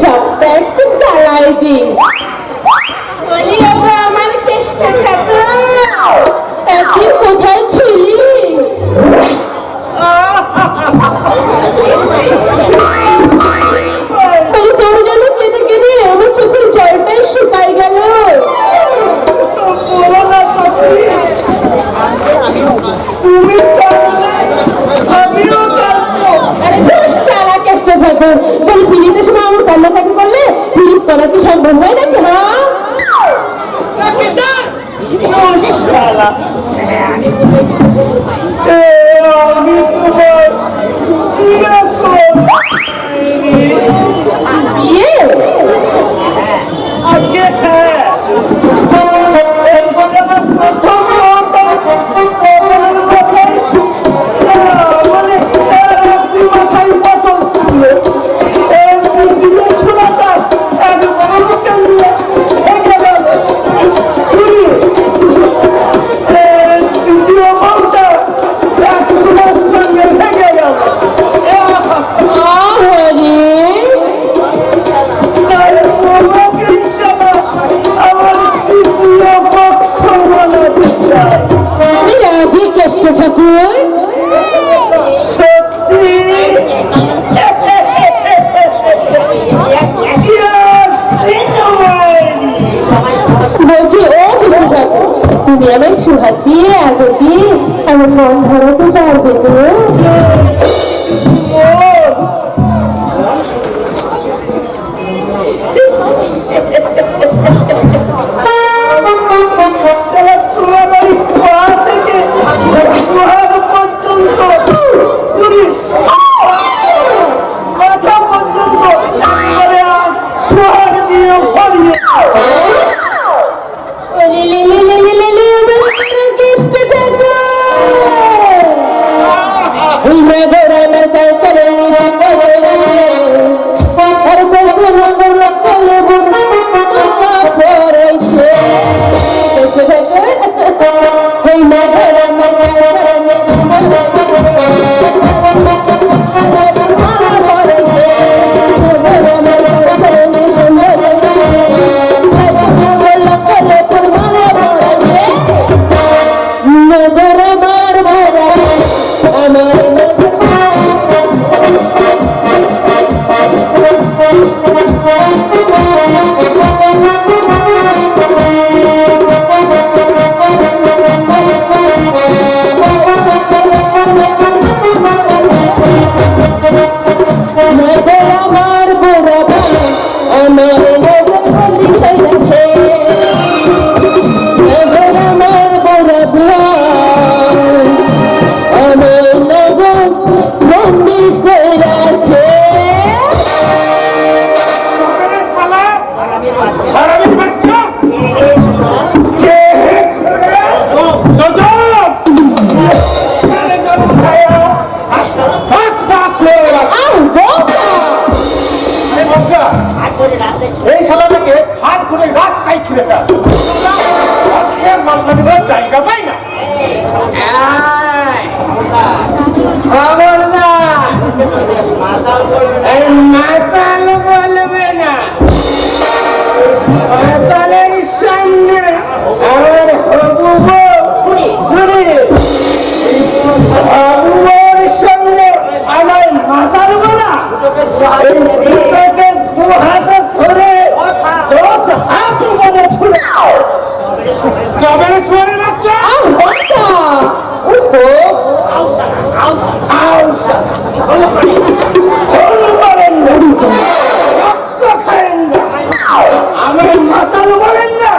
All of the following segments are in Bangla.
সবটা একটু কালাই দিন। বলি ওগো আমার কেষ্ট ঠাকুর, একদিন কোথায় ছিলি? বলি তোর জন্য কেঁদে কেঁদে আমার চোখের জলটাই শুকাই গেল। বলি ফিরিতে সময় আমার কান্নাকাটি করলে ফিরিত করা কি সম্ভব হয় নাকি? তুমি আমার সুহাগ দিয়ে আগে দিয়ে আমার মন ধরাতে পারবে তো? এই শালাটাকে হাত ধরে রাস্তায় ছিঁড়ে দেয়, জায়গা পাই না। মাতাল বলবে না, মাতালের সামনে আমার হবু হবুর সঙ্গে আমার মাতাল বলা দু হাতে ধরে 10 হাত উপরে ছুড়ে কবে সোয়ারের বাচ্চা আমার মাতাল বলেন না,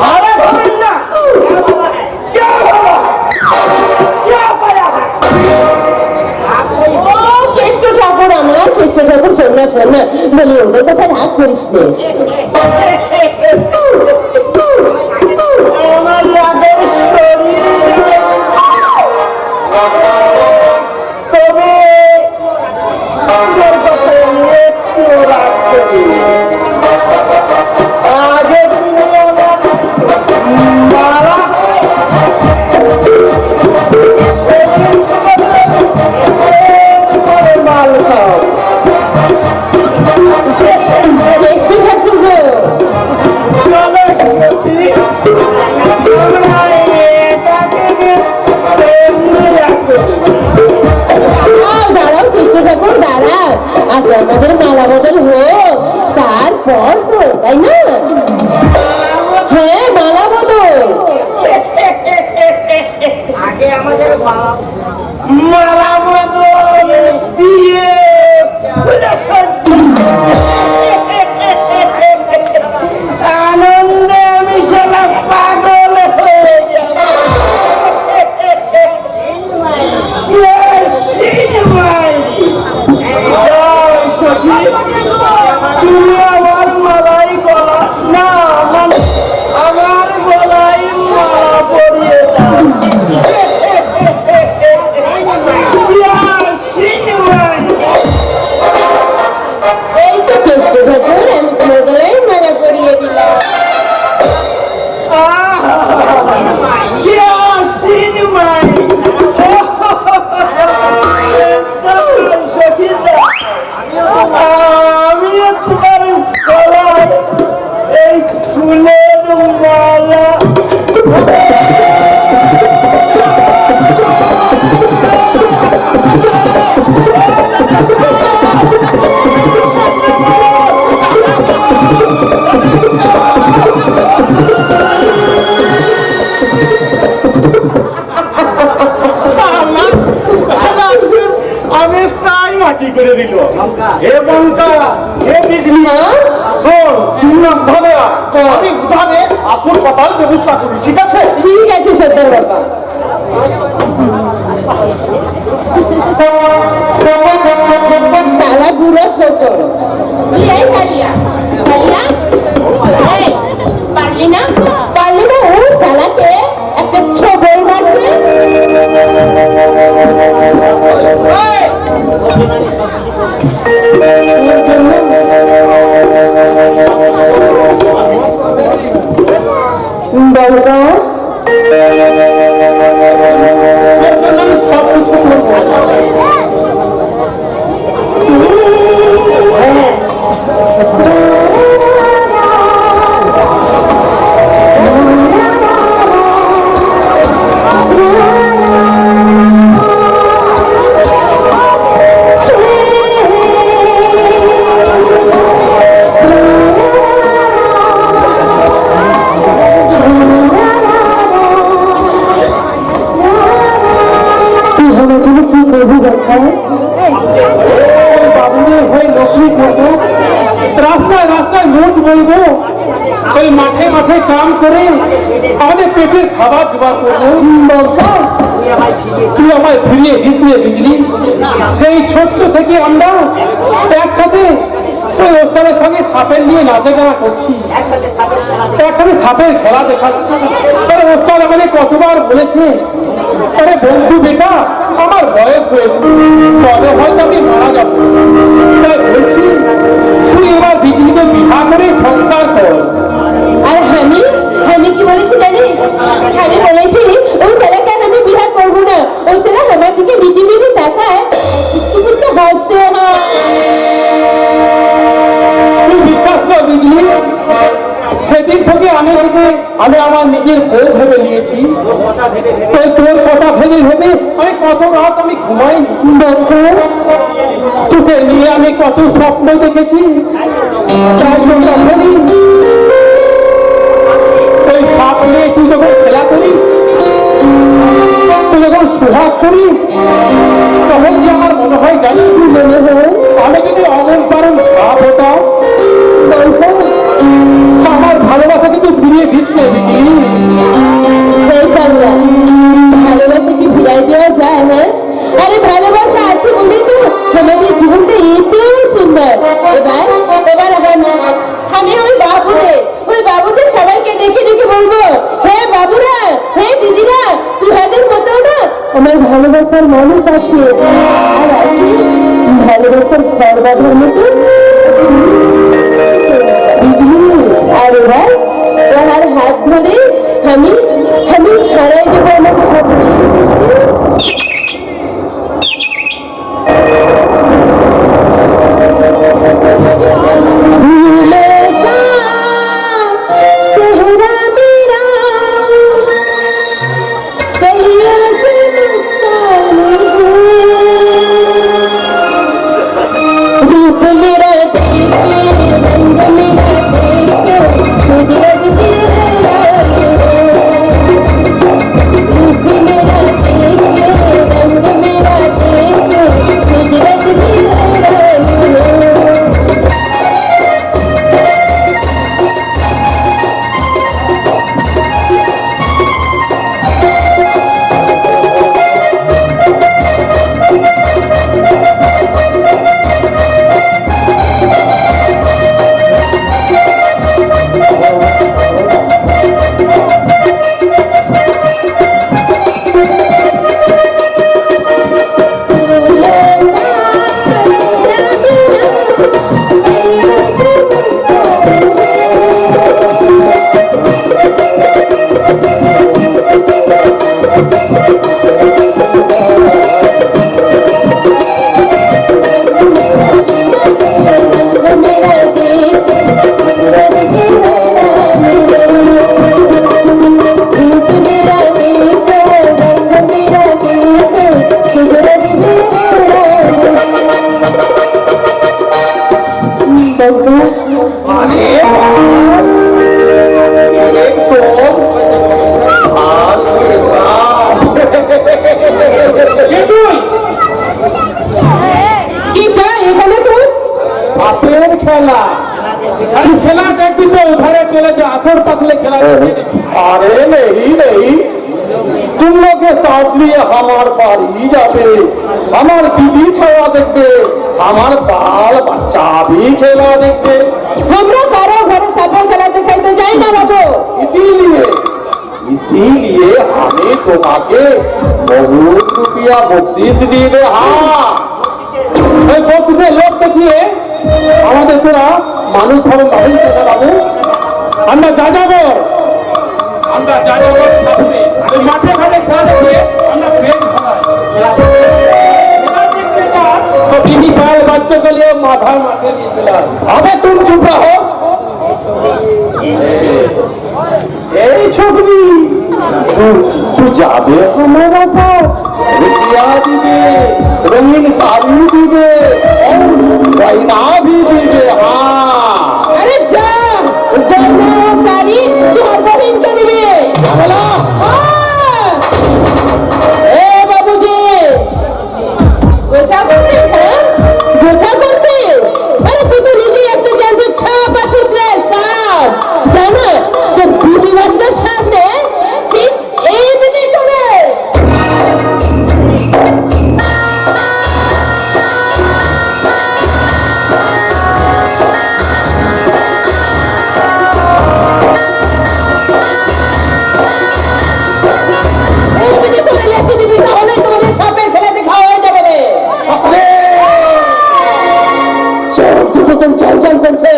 হারা ধরেন না, কেষ্ট ঠাকুর আমার কেষ্ট ঠাকুর শোনা শোনা বলি ওদের কথা রাগ করিস নে। আমার রাগের শরীরে তবে একটু রাগ করি। আগে তুমি আমার মারা মাল খাও আগে আমাদের মালা বদল হোক, তারপর তো, তাই না? হ্যাঁ, মালা বদল। আগে আমাদের বাবা মালা বদল, বিয়ে, আনন্দে আমি সারা পাগল হয়ে যাব। তুমি আমার মালাই গলা না, আমার গলায় মালা পরিয়ে দাও। এই তো কেষ্ট ভজুর, আমি তোমার গলায় মালা পরিয়ে দিলাম। আমি তোমার গলায় এই ফুলের মালা আমেজটাই মাটি করে দিল। এ বঙ্কা, এ বিজলি, শোন, ধরে আমি উধারে আসল কথার ব্যবস্থা করি, ঠিক আছে? ঠিক আছে সর্দার বাবা। শালা বুড়ো শোকর। এই কালিয়া, কালিয়া, এই, পারলি না? পারলি না ও শালাকে একটা ছবল মারতে? বলতো সব কিছু বাবুদের হয়ে নকরি করবো, রাস্তায় রাস্তায় নোট বলবো, ওই মাঠে মাঠে কাম করে আমাদের পেটের খাবার জোগাড় করবো। তুই আমায় ফিরিয়ে দিস রে বিজলি। সেই ছোট্ট থেকে আমরা একসাথে ওই ওস্তাদের সঙ্গে সাপের নিয়ে নাচে গানা করছি, একসাথে সাপের খেলা দেখাচ্ছি। আরে ওস্তাদ আমাদের কতবার বলেছে, আরে বন্ধু বেটা আমার বয়স হয়েছে, তবে হয়তো আমি মারা যাবো, তাই বলছি তুই এবার বিজলিকে বিবাহ করে সংসার কর। আর আমি কি বলেছি জানিস? আমি বলেছি ওই ছেলেকে আমি বিয়ে করবো না, ওই ছেলে আমার দিকে মিটি মিটি তাকায়, কিছু হাসতে হয়। তুই বিশ্বাস কর বিজলি, সেদিন থেকে আমি আমার নিজের বউ ভেবে নিয়েছি। ওই তোর কথা ভেবে ভেবে আমি কত রাত আমি ঘুমাইনি। তোকে নিয়ে আমি কত স্বপ্ন দেখেছি। তাই তো তখনই ওই সাপ নিয়ে তুই যখন খেলা করিস, তুই যখন সোহাগ করিস, তখন কি আমার মনে হয় জানি কি মনে হয়, আমি যদি অমন পারণ সাপ হতাম, আমার ভালোবাসা কিন্তু ফিরিয়ে দিস না বিজলি। ভালোবাসা কি ফিরাই দেওয়া যায়? হ্যাঁ, আরে ভালোবাসা আছে বলেই তো আমাদের জীবনটা এতেও সুন্দর। এবার আমি ওই বাবুদের সবাইকে ডেকে ডেকে বলবো, হে বাবুরা, হে দিদিরা, তুহাদের মতো না আমার ভালোবাসার মানুষ আছে, আর আছে ভালোবাসার ঘর বাঁধার মতো। আর এবার তাহার হাত ধরে আমি হারাই যাবো আমার স্বপ্নের দেশে। আরে একদম কি চাই এখানে তুই? সাপের খেলা। তুই খেলা দেখবি তো উধারে চলে যা, আসর পাতলে খেলা দেখবি। अरे नहीं नहीं, तुम लोग के साथ लिए हमार बारी जाबे, हमार बीबी खेला देखबे, हमार बाल बच्चा भी खेला देखबे। আমরা কারো ঘরে সাপের খেলা দেখাইতে যাই না বাবু। इसीलिए हमें তোমাকে बहुत रुपया बख्शीश दिबे। हाँ, ওই বত্রিশের লোক দেখিয়ে আমাদের তোরা মানুষ ধর্ম বাহিনী থেকে বাবু, আমরা যা যাবো সাপুরে ওই মাঠে ঘাটে খেলা দেখিয়ে আমরা পেট ভরাই। খেলা দেখতে চাস তো বিবি পাল বাচ্চা के लिए माथा माथे लिए चला। अबे तुम चुप रहो। এই छोकरी, तू जाबे हमारा साथ, रुपया दिबे, रंगीन साड़ी दिबे और गहना भी दिबे। हाँ, আরে যা, গয়না ও শাড়ি তোমার বহিনকে দিবে। बोला এ বাবুজি, গোসা করছিস? হ্যাঁ, গোসা করছিস? আরে তুই তো নিজেই একটা জানতে সাপ আছিস রে, সাপ। জানো তো বিবি বাচ্চার সামনে ঠিক এমনি করে এমনি করে লেচে দিবি, তাহলে তোমাদের সাপের খেলা দেখা হয়ে যাবে রে। চল চল চল করছে,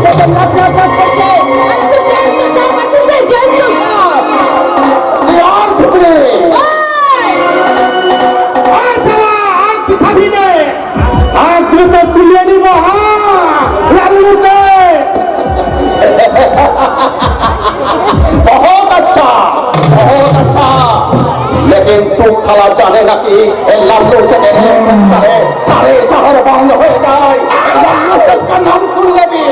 লাভ করছে। আরে তুই জ্যান্ত সাপ আছিস রে, জ্যান্ত সাপ। यार चुप रे। আর শালা, আগ দিখাবি নে, আগ দিলে তো তুলে নিব। হ্যাঁ লালুতে बहुत अच्छा, बहुत अच्छा। लेकिन तुम साला जाने ना कि लालू के सारे शहर बंद हो जाए, लालू सबका नाम सुन लेगी,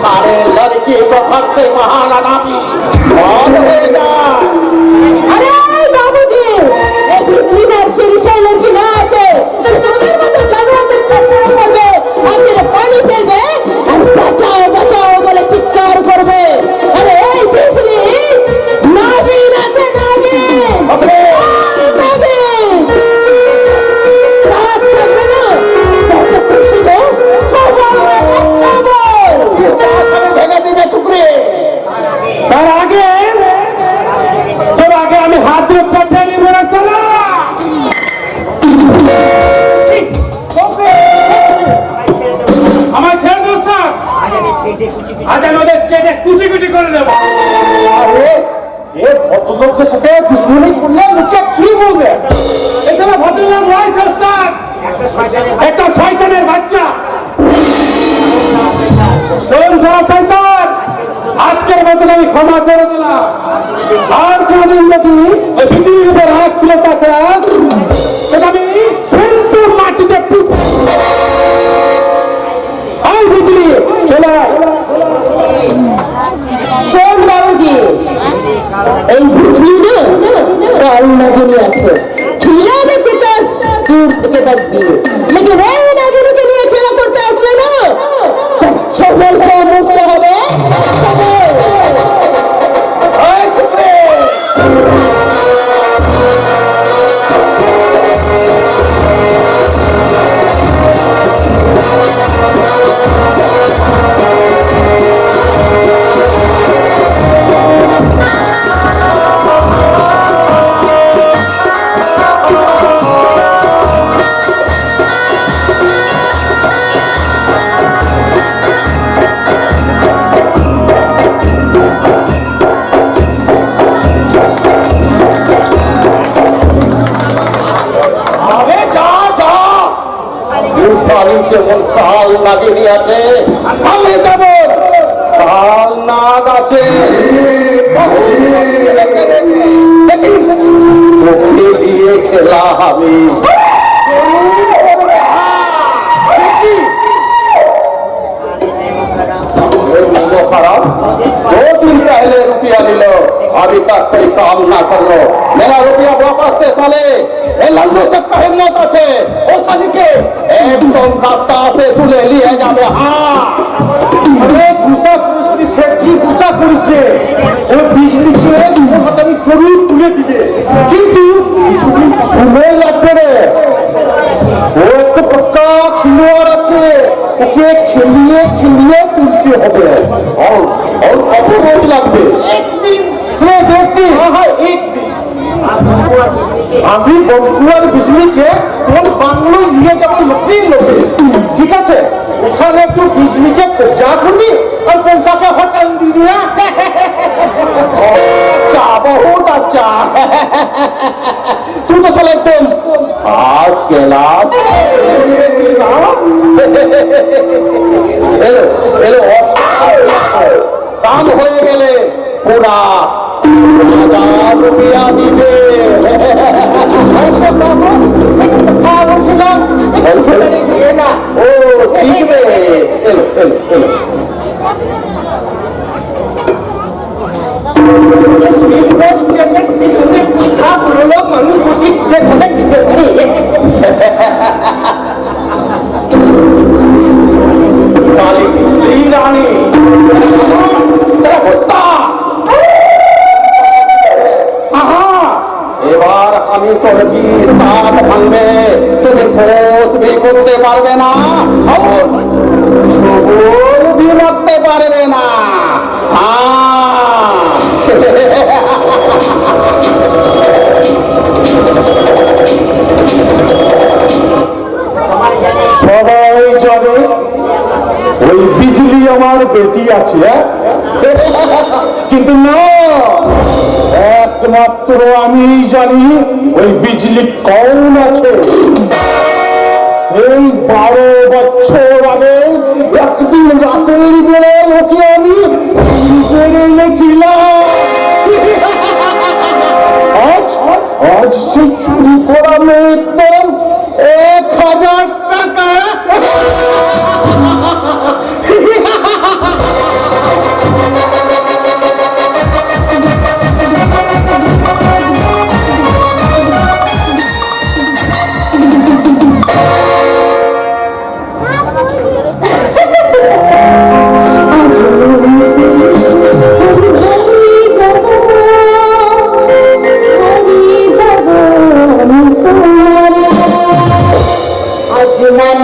सारे लड़की को घर से बाहर आना भी बंद हो जाए। আরে বাবুজি, এই বিজলিদার ফিরিশাই লড়কি না আছে, তোমাদের মতো জানোয়ারদের কাছে করবে, হাতে পানি ফেলবে আর বাঁচাও বাঁচাও বলে চিৎকার করবে। আরে এই বিজলি নাগিন আছে, নাগিন। अपने নাগিন রাত থাকবে না, কত খুশি গো, সবল সবল। भेगा दीजिए चुकरी। তার আগে তোর আগে আমি হাত দিয়ে কেটে নিব রে শালা। আমার ছেড়ে দোস্ত, আজ আমি ওদের কেটে কুচি কুচি করে দেবো। अरे ये भद्रलोक के साथ दुश्मनी करले लोग কি বলবে? এখানে ভদ্রলোক নয় সস্তাদ, একটা শয়তানের বাচ্চা। শোন সারা শয়তান, আজকের মতন আমি ক্ষমা করে দিলাম। আর কোনদিন যদি ওই বিজির উপর হাত তুলে তাকাস, সেটা আমি কিন্তু মাটিতে পুঁতে। আই বিজলি চলে আয়। শোন বাবুজি, এই বুঝলি না কাল নাগিনী আছে, খেলা দেখতে চাস দূর থেকে দেখবি, লেকিন এই নাগিনীকে নিয়ে খেলা করতে আসলে না তার ছবল খেয়ে মরতে হবে। ছবল। এই চুকরি। আরে যা যা, সে মন কাল নাগিনী আছে, আমি যাব। কাল নাগ আছে, দেখি তোকে দিয়ে খেলা হবে। দেখি रुपया लील अभी तक कोई काम ना कर लो मेरा रुपया वापस दे साले ए लल्लू से का हिम्मत আছে ও সালিকে একদম রাস্তা से তুলে নিয়ে যাবে হ্যাঁ আরে গুসা করিসনি শেঠজি গুসা করিসনি ও বিজলিকে তোমার হাতে আমি জরুর তুলে দিবে কিন্তু কিছুদিন সময় লাগবে রে ও একটা পক্কা খেলোয়াড় আছে ওকে খেলিয়ে খেলিয়ে তুলতে হবে और कत रोज লাগবে একদিন একদিন হ্যাঁ একদিন আমি বন্ধুয়ার বিজলিকে তোর বাংলো নিয়ে যাবো লোকে লোকে ঠিক আছে ওখানে একটু বিজলিকে যা করবি আর পয়সাকে হটাল দিবি अच्छा बहुत अच्छा तू तो चला एकदम आज क्लास এলো এলো কাম হয়ে গেলে পুরা 1000 রুপিয়া দিবে কথা বলছিলাম না ও দিবে এলো এলো এলো মানুষ বুঝিস साली पिछली रानी तेरा कुत्ता हाँ এবার আমি তোর কি সাথ ভাঙবে তুমি খোঁজ भी করতে পারবে না আর সবুল भी মারতে পারবে না সবাই জানে ওই বিজলি আমার বেটি আছে কিন্তু না একমাত্র আমি জানি ওই বিজলি কৌন আছে সেই 12 বছর আগে একদিন রাতের বেলায় ওকে আমি এনেছিলাম আজ সে চুরি করা মেয়ের দাম 1000 টাকা আজ মন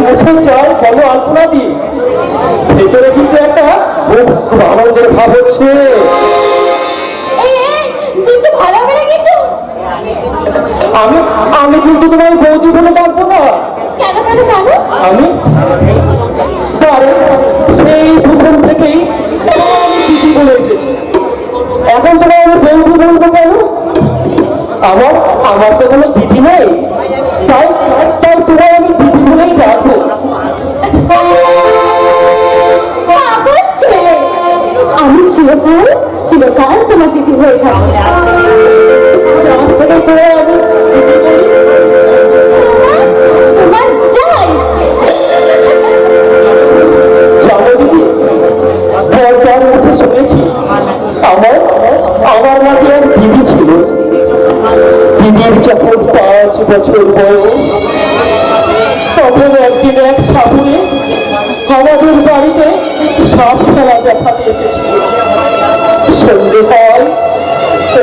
মুখে চাই বলো আলপনা দি, ভেতরে কিন্তু একটা খুব আনন্দের ভাব হচ্ছে। তুই তো ভালো হবে না কিন্তু। আমি আমি কিন্তু তোমার বৌদি বলে ডাকবো না। কেন কেন কেন? আমি সেই প্রথম থেকেই আমি দিদি বলে এসেছি, এখন তোমার আমি বৌদি বলবো কেন? আমার আমার তো কোনো দিদি নেই, তাই তাই তোমার আমি দিদি বলেই ডাকবো। আমি চিরকাল চিরকাল তোমার দিদি হয়ে থাকবো। আজ থেকে তোমার আমি দিদি বলি। তোমার যা ইচ্ছে। জানো দিদি, পর্দার মুখে শুনেছি আমার আমার নাকি এক দিদি ছিল। দিদির যখন 5 বছর বয়স, তখন একদিন এক সাধুরে আমাদের বাড়িতে সাপ খেলা দেখাতে এসেছিল। সন্ধে হয়,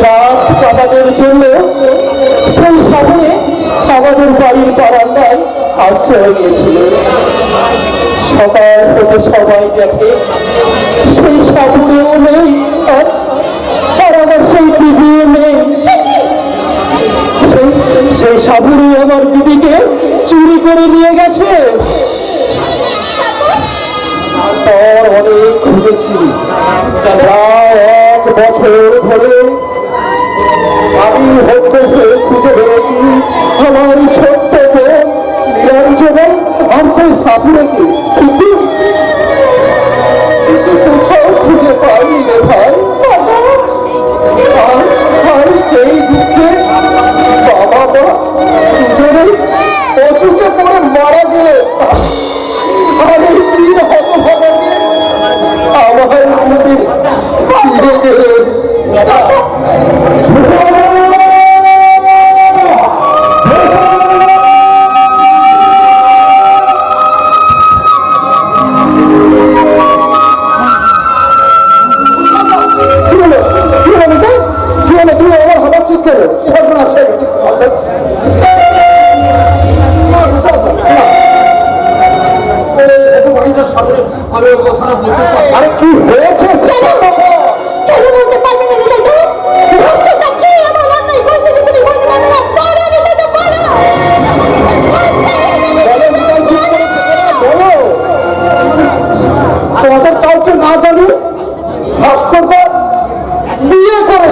রাত কাটানোর জন্য সেই সাধুরে আমাদের বাড়ির বারান্দায় আশ্রয় নিয়েছিল। সকাল হতে সবাই দেখে সেই সাধুরেও নেই, আর আমার সেই দিদিও নেই। সেই সাধুরে আমার দিদিকে চুরি করে নিয়ে গেছে। তারপর অনেক খুঁজেছি, প্রায় 1 বছর ধরে আমি হত্যা হয়ে খুঁজে পেয়েছি আমার ছোট্ট বোন নিরঞ্জনা আর সেই সাধুরেকে, কিন্তু কোথাও খুঁজে পাইনি রে ভাই। আর সেই দুঃখে বাবা মা দুজনেই অসুখে পড়ে মারা গেলে আর এই 3 হতভাগাকে আমার মন্দির ফিরে গেলেন। আরে কি হয়েছে কেন বলতে পারবে না নিতাই তো? ভাস্করটা কি এমন অন্যায় করেছে যে তুমি বলতে পারবে না? বলো নিতাই তো, বলো। তোমাদের কাউকে না জানি ভাস্করটা বিয়ে করে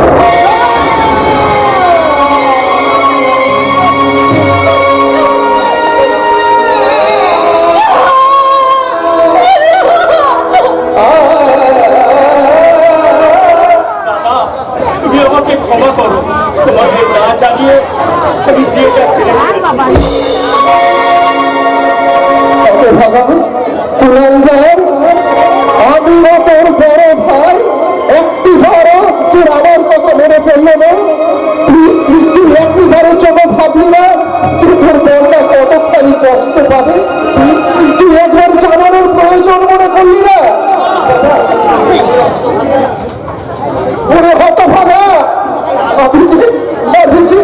ক্ষমা করো, তোমাকে না জানিয়ে আমি বিয়েটা সেরে আমি না তোর বড় ভাই, একটিবারও তোর আমার কথা মনে পড়লো না? তুই একটিবারের জন্য ভাবলি না যে তোর বোনটা কতখানি কষ্ট পাবে? তুই একবার জানানোর প্রয়োজন মনে করলি না? ওরে হতভাগা, আমি যে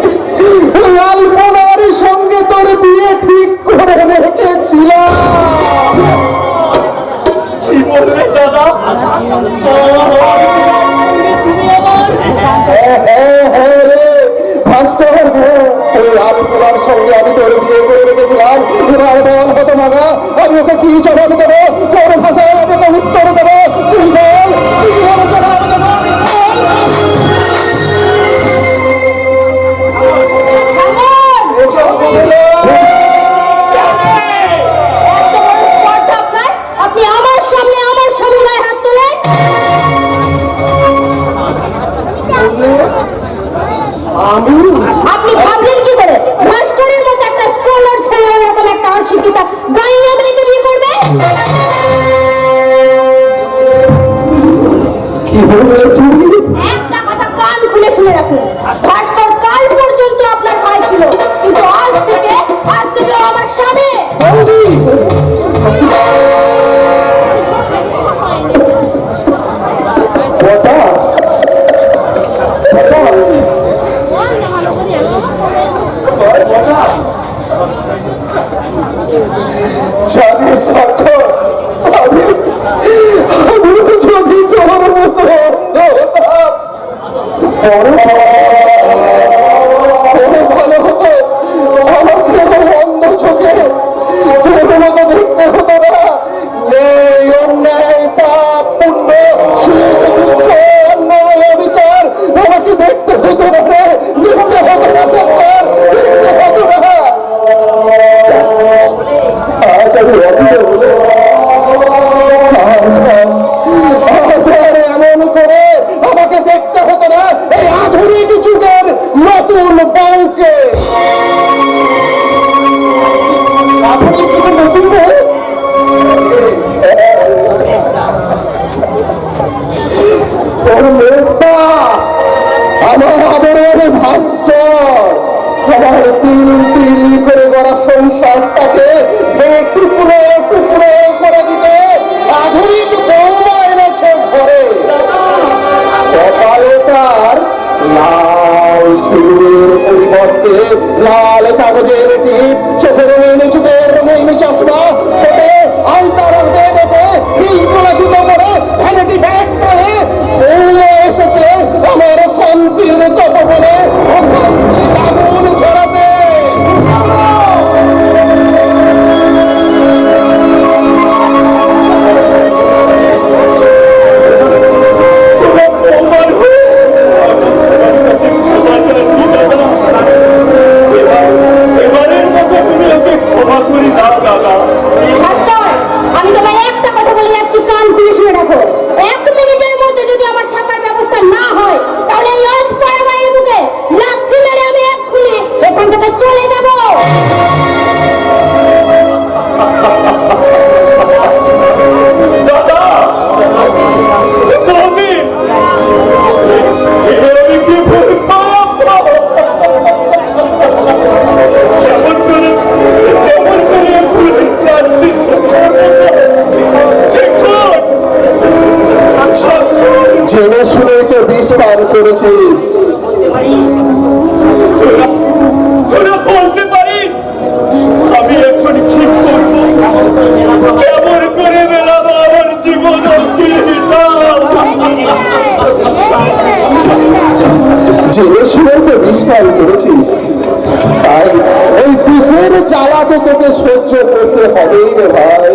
আলপনার সঙ্গে তোর বিয়ে ঠিক করে রেখেছিলাম। কি বললে দাদা? হ্যাঁ রে ভাস্কর, ওই আলপনার সঙ্গে আমি তোর বিয়ে করে রেখেছিলাম। এবার বল হতভাগা, আমি ওকে কি জবাব দেবো? কোন ভাষায় আমি ওকে উত্তর দেবো? তুই বল, কি বলে জবাব দেবো? আপনি আমার সামনে গায়ে হাত তোলেন? আপনি ভাবলেন কি করে ভাস্করের মতো একটা স্কলার ছেলে এরকম একটা অশিক্ষিতা গাইয়া মেয়েকে বিয়ে করবে? কি বললে তুমি? একটা কথা কান খুলে শুনে রাখুন, ভাস্কর কাল পর্যন্ত আপনার ভাই ছিল, কিন্তু আজ থেকে আমার স্বামী। জানি স্বাক্ষর আমি যদি তোর মতো অন্ধ হতাম বড় ভালো হতো। আমাকে অন্ধ চোখে তোর মতো দেখতে হতো না। নেই অন্যায় পাপ পুণ্য সুখ দুঃখ অন্যায় অবিচার আমাকে দেখতে হতো না রে, দেখতে হতো না সরকার, দেখতে হতো না। আজ আমি অন্ধ হলো, আজ আর এমন করে আমাকে দেখতে হতো না এই আধুনিক যুগের নতুন বউকে। আধুনিক যুগের নতুন বউ? আমার আদরের ভাস্কর আমার তিল তিল করে গড়া সংসারটাকে টুকরো টুকরো করে দিতে আধুনিক বৌমা এনেছে ঘরে। কপালে তার লাল সিঁদুরের পরিবর্তে লাল কাগজের টিপ, চোখের রঙিন চুপের রঙিন চশমা, ঠোঁটে আলতা রঙে দেখে হিলতোলা জুতো পরে ভ্যানিটি ব্যাগ চলে বৌমা এসেছে আমার শান্তির তপবনে আগুন ছড়াতে। আমি তোমায় একটা কথা বলে যাচ্ছি, কান খুলে শুনে রাখো। 1 মিনিটের মধ্যে যদি আমার থাকার ব্যবস্থা না হয় তাহলে এই লজ পাড়া বাইরে বুকে লাথি মেরে আমি এক্ষুনি এখান থেকে চলে যাব। দাদা বৌদি আমি কি বলতাম কেমন করে ভুলের প্লাস্টিক জেনে শুনেই তো বিষ পান করেছিস। তোরা বলতে পারিস আমি এখন কি করবো, কেমন করে মেলাবো আমার জীবন জেনে শুনেই তো বিষ পান করেছিস, তাই এই বিষের জ্বালা তো তোকে সহ্য করতে হবেই রে ভাই।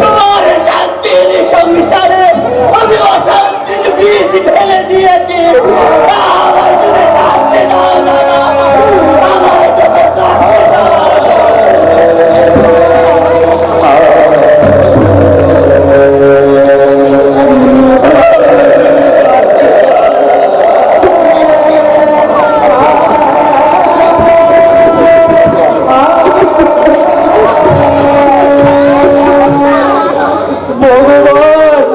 তোমার শান্তির সংসারে আমি অশান্তির বীজ ঢেলে দিয়েছি। আমায় তুমি শান্তি দাও দাদা, আমায় তুমি শান্তি দাও। ভগবান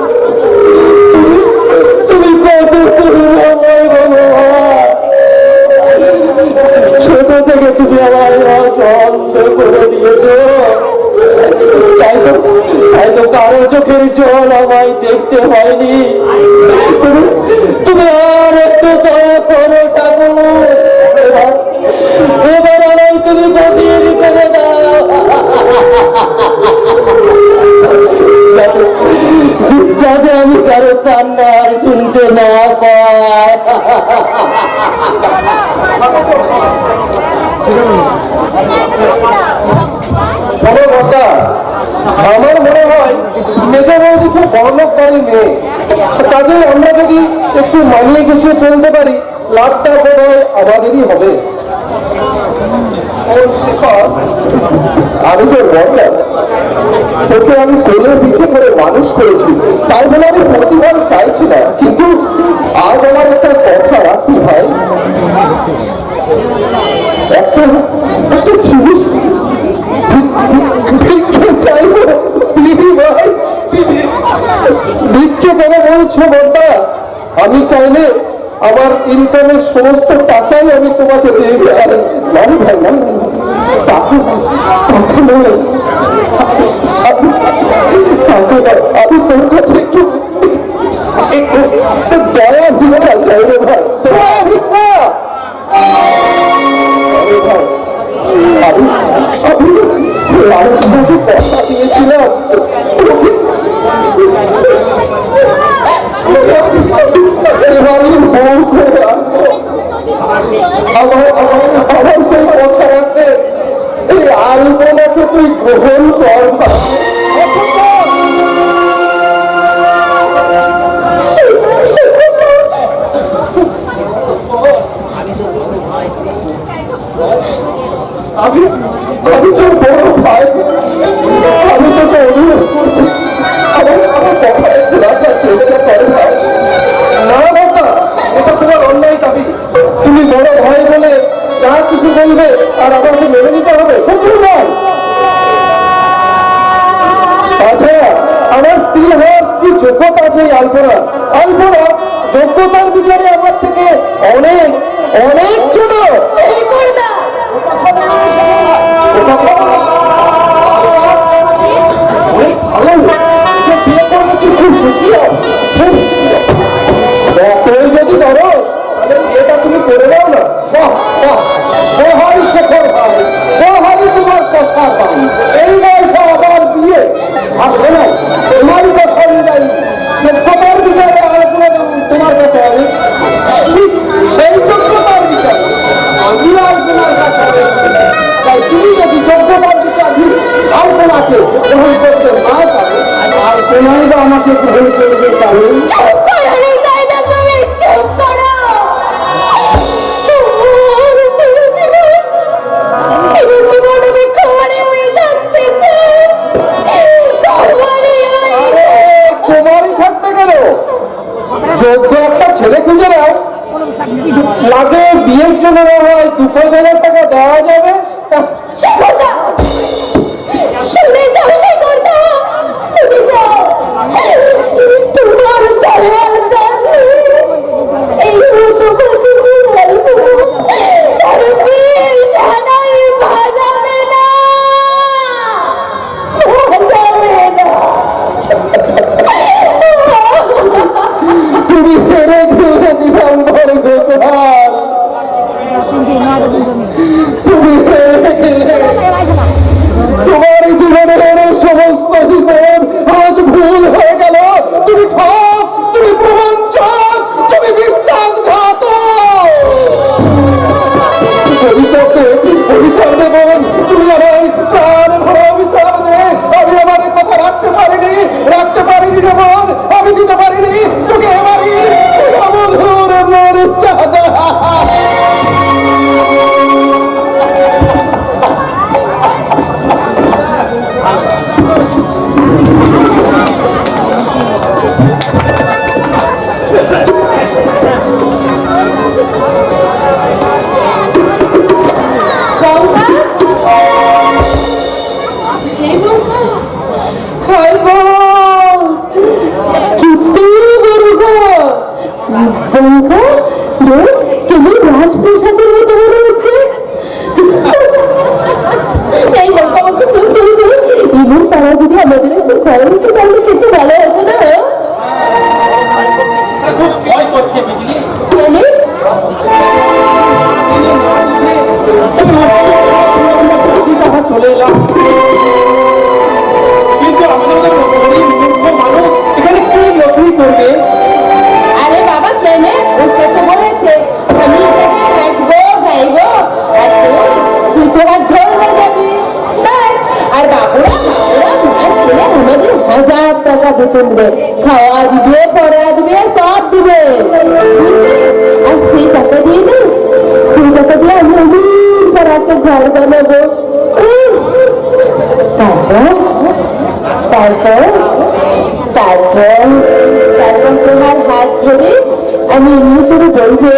তুমি কত করুণাময় ভগবান, ছোট থেকে তুমি আমার অন্ধ করে দিয়েছো, তাই তো কারো চোখের জল আমায় দেখতে হয়নি। তুমি আর একটু দয়া করো ঠাকুর, এবার আমায় তুমি বধির করে দাও যাতে আমি কারো কান্না আর শুনতে না পাই। আমার মনে হয় মেজা বৌদি খুব বড়লোক বাড়ির মেয়ে, কাজে আমরা যদি একটু মানিয়ে গুছিয়ে চলতে পারি লাভটা বোধ হয় আমাদেরই হবে। আমি তো বললাম তোকে আমি কোলে পিঠে করে মানুষ করেছি, তাই বলে আমি প্রতিফল চাইছি না, কিন্তু আজ আমার একটা কথা রাখবি ভাই, একটা জিনিস ভিক্ষে চাইবো দিদি ভাই, দিদি ভিক্ষে কেন বলছো বড়দা? আমি চাইলে আমার ইনকামের সমস্ত টাকাই আমি তোমাকে দিয়ে দিই। ভাই না আমি তোর কাছে একটু দয়া ভিক্ষা চাই রে ভাই, দয়া ভিক্ষা আমি তোমাকে কথা দিয়েছিলাম এবারের বউ করে আনবো। আমার সেই কথা রাখতে এই আলপনাকে তুই গ্রহণ কর না। আমি তোর বড় ভাই, আমি তোকে অনুরোধ করছি আমার কথা একটু রাখার চেষ্টা করে ভাই। না বাবা, এটা তোমার অন্যায় দাবি। তুমি বড় ভাই বলে যা কিছু বলবে আর আমাকে মেনে নিতে হবে। আচ্ছা, আমার স্ত্রী হওয়ার কি যোগ্যতা আছে এই আলপনা? আলপনা যোগ্যতার বিচারে আমার থেকে অনেক অনেক ছোট। যদি ধরো তাহলে বিয়েটা তুমি করে দাও না। বাহ বাহ, বহাই শেখর ভাই, বহাই তোমার কথা ভাই। এই বয়সে আবার বিয়ে। আর শোনো, তোমারই কথা অনুযায়ী যোগ্যতার বিচারে আলোচনা তোমার কাছে হবে, ঠিক সেই যোগ্যতার বিচারে আমি আলোচনার কাছে হবে। তাই তুমি যদি যোগ্যতার বিচারে আলোচনাকে গ্রহণ করতে না পারো, আলোচনাই বা আমাকে গ্রহণ করবে কারণ যোগ্য একটা ছেলে খুঁজে নাও, লাগে বিয়ের জন্য না হয় ২-৫০০০ টাকা দেওয়া যাবে। তোমার জীবনের সমস্ত হিসেব আজ ভুল হয়ে গেল। তুমি ঠক, তুমি প্রবঞ্চক, তুমি বিশ্বাসঘাত। অভিশাপ দেবেন তুমি আমায় প্রাণ ভরা অভিশাপ দে। আমি আমার কথা রাখতে পারিনি যেমন আমি দিতে পারিনি তোকে এবারই মধুর মরিচাদা। রাজপ্রসাদের মতো মনে হচ্ছে। এবং তারা যদি আমাদের একটু ঘরে একটু তাহলে কিন্তু ভালো হতো না। খুব ভয় করছে বিজলি। চলে এলাম, কিন্তু আমাদের মূর্খ মানুষ এখানে কি নকরি করবে? আরে বাবা প্লেনে বুঝতে তো বলেছে আমি নাচবো গাইবো আর তুই তো আর ঢোল বাজাবি আর বাবুরা মাছ খেলে আমাদের 1000 টাকা বেতন দেবে, খাওয়া দিবে, পড়া দিবে, সব দিবে বুঝলি। আর সেই টাকা দিয়ে না, সেই টাকা দিয়ে আমি অনেক বড় একটা ঘর বানাবো। তারপর তোমার হাত ধরে আমি এমনি করে বলবো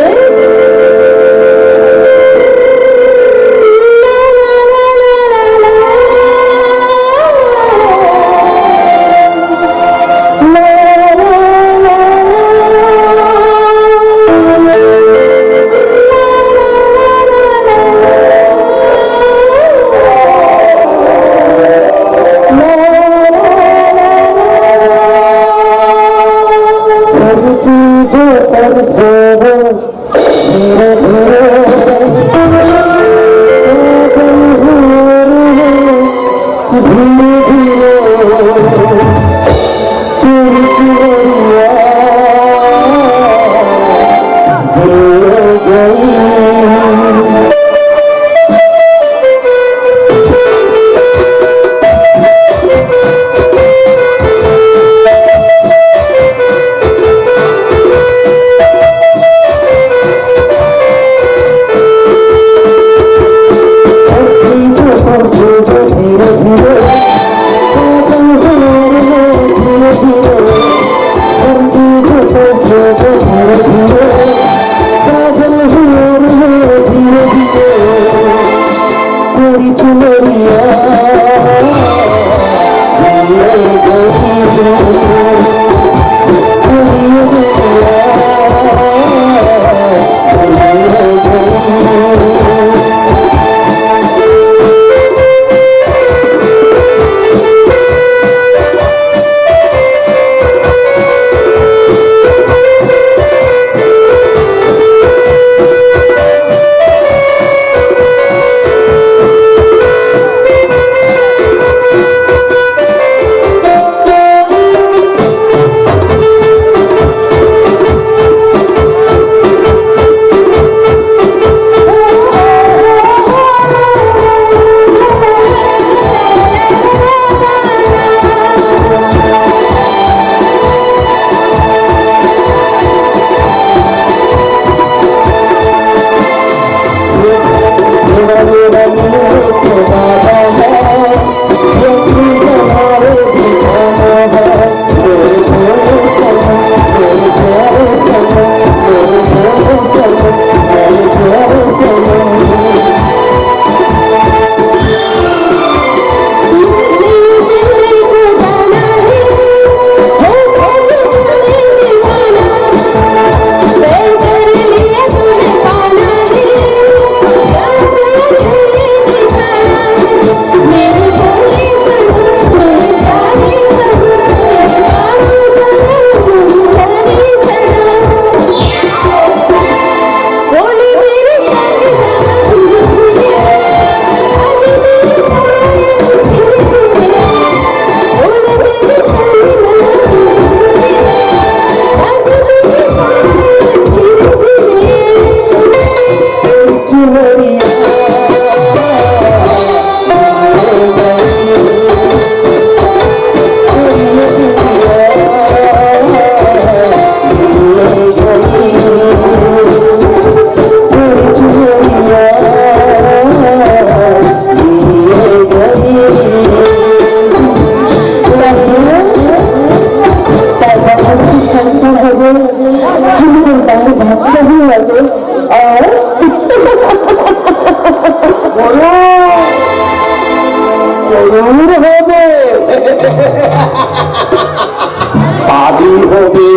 शादी হবে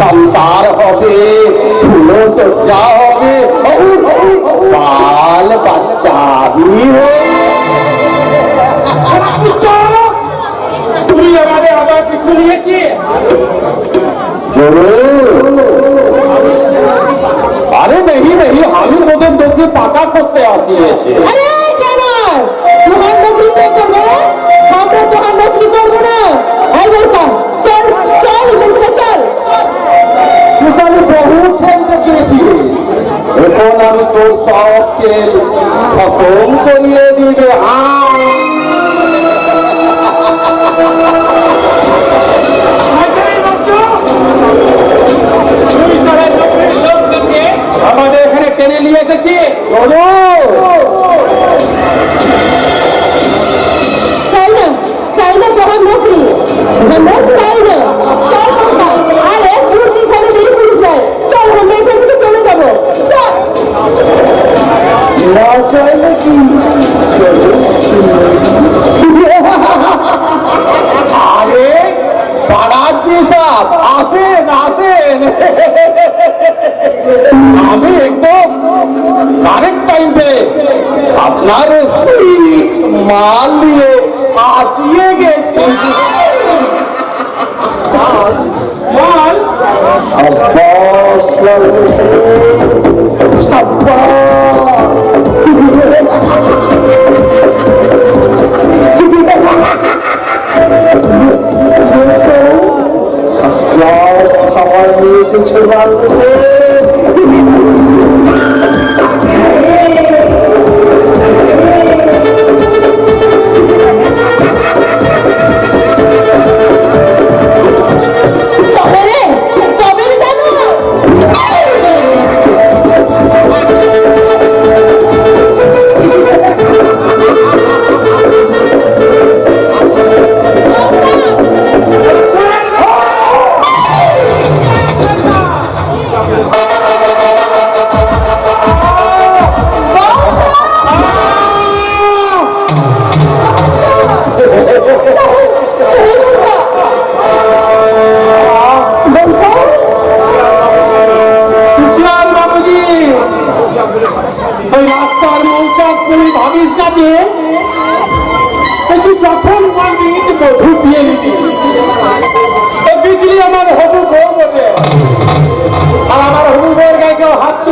संसार হবে ফুলো সজ্জা হবে बाल बच्चा भी हो তুই আমাদের আবার পিছু নিয়েছিস अरे नहीं नहीं हम তোদের লোককে পাকা করতে আসিয়েছে আরে কেন তোমার নকরি কে করবে আমরা তোমার নকরি করব না এই বলতা চল চল বলতা চল আমি বহু খেল দেখিয়েছি এখন আমি তোর সব খেল খতম করিয়ে দিবে আমাদের এখানে টেনে নিয়ে এসেছি চাই না তোমার নকরি আমরা চাই না চল বলতা আরে ঘুরতি খালি দেরি করে যায় চল আমরা এখান থেকে চলে যাবো চল না চাইলে কি আরে বানাজি সাহেব আসেন আসেন আমি একদম কারেক্ট টাইম पे আপনার মাল নিয়ে আসিয়ে গেছি মাল সাব্বাস সাব্বাস ফার্স্ট ক্লাস খাবার নিয়ে এসেছে বাংলাদেশে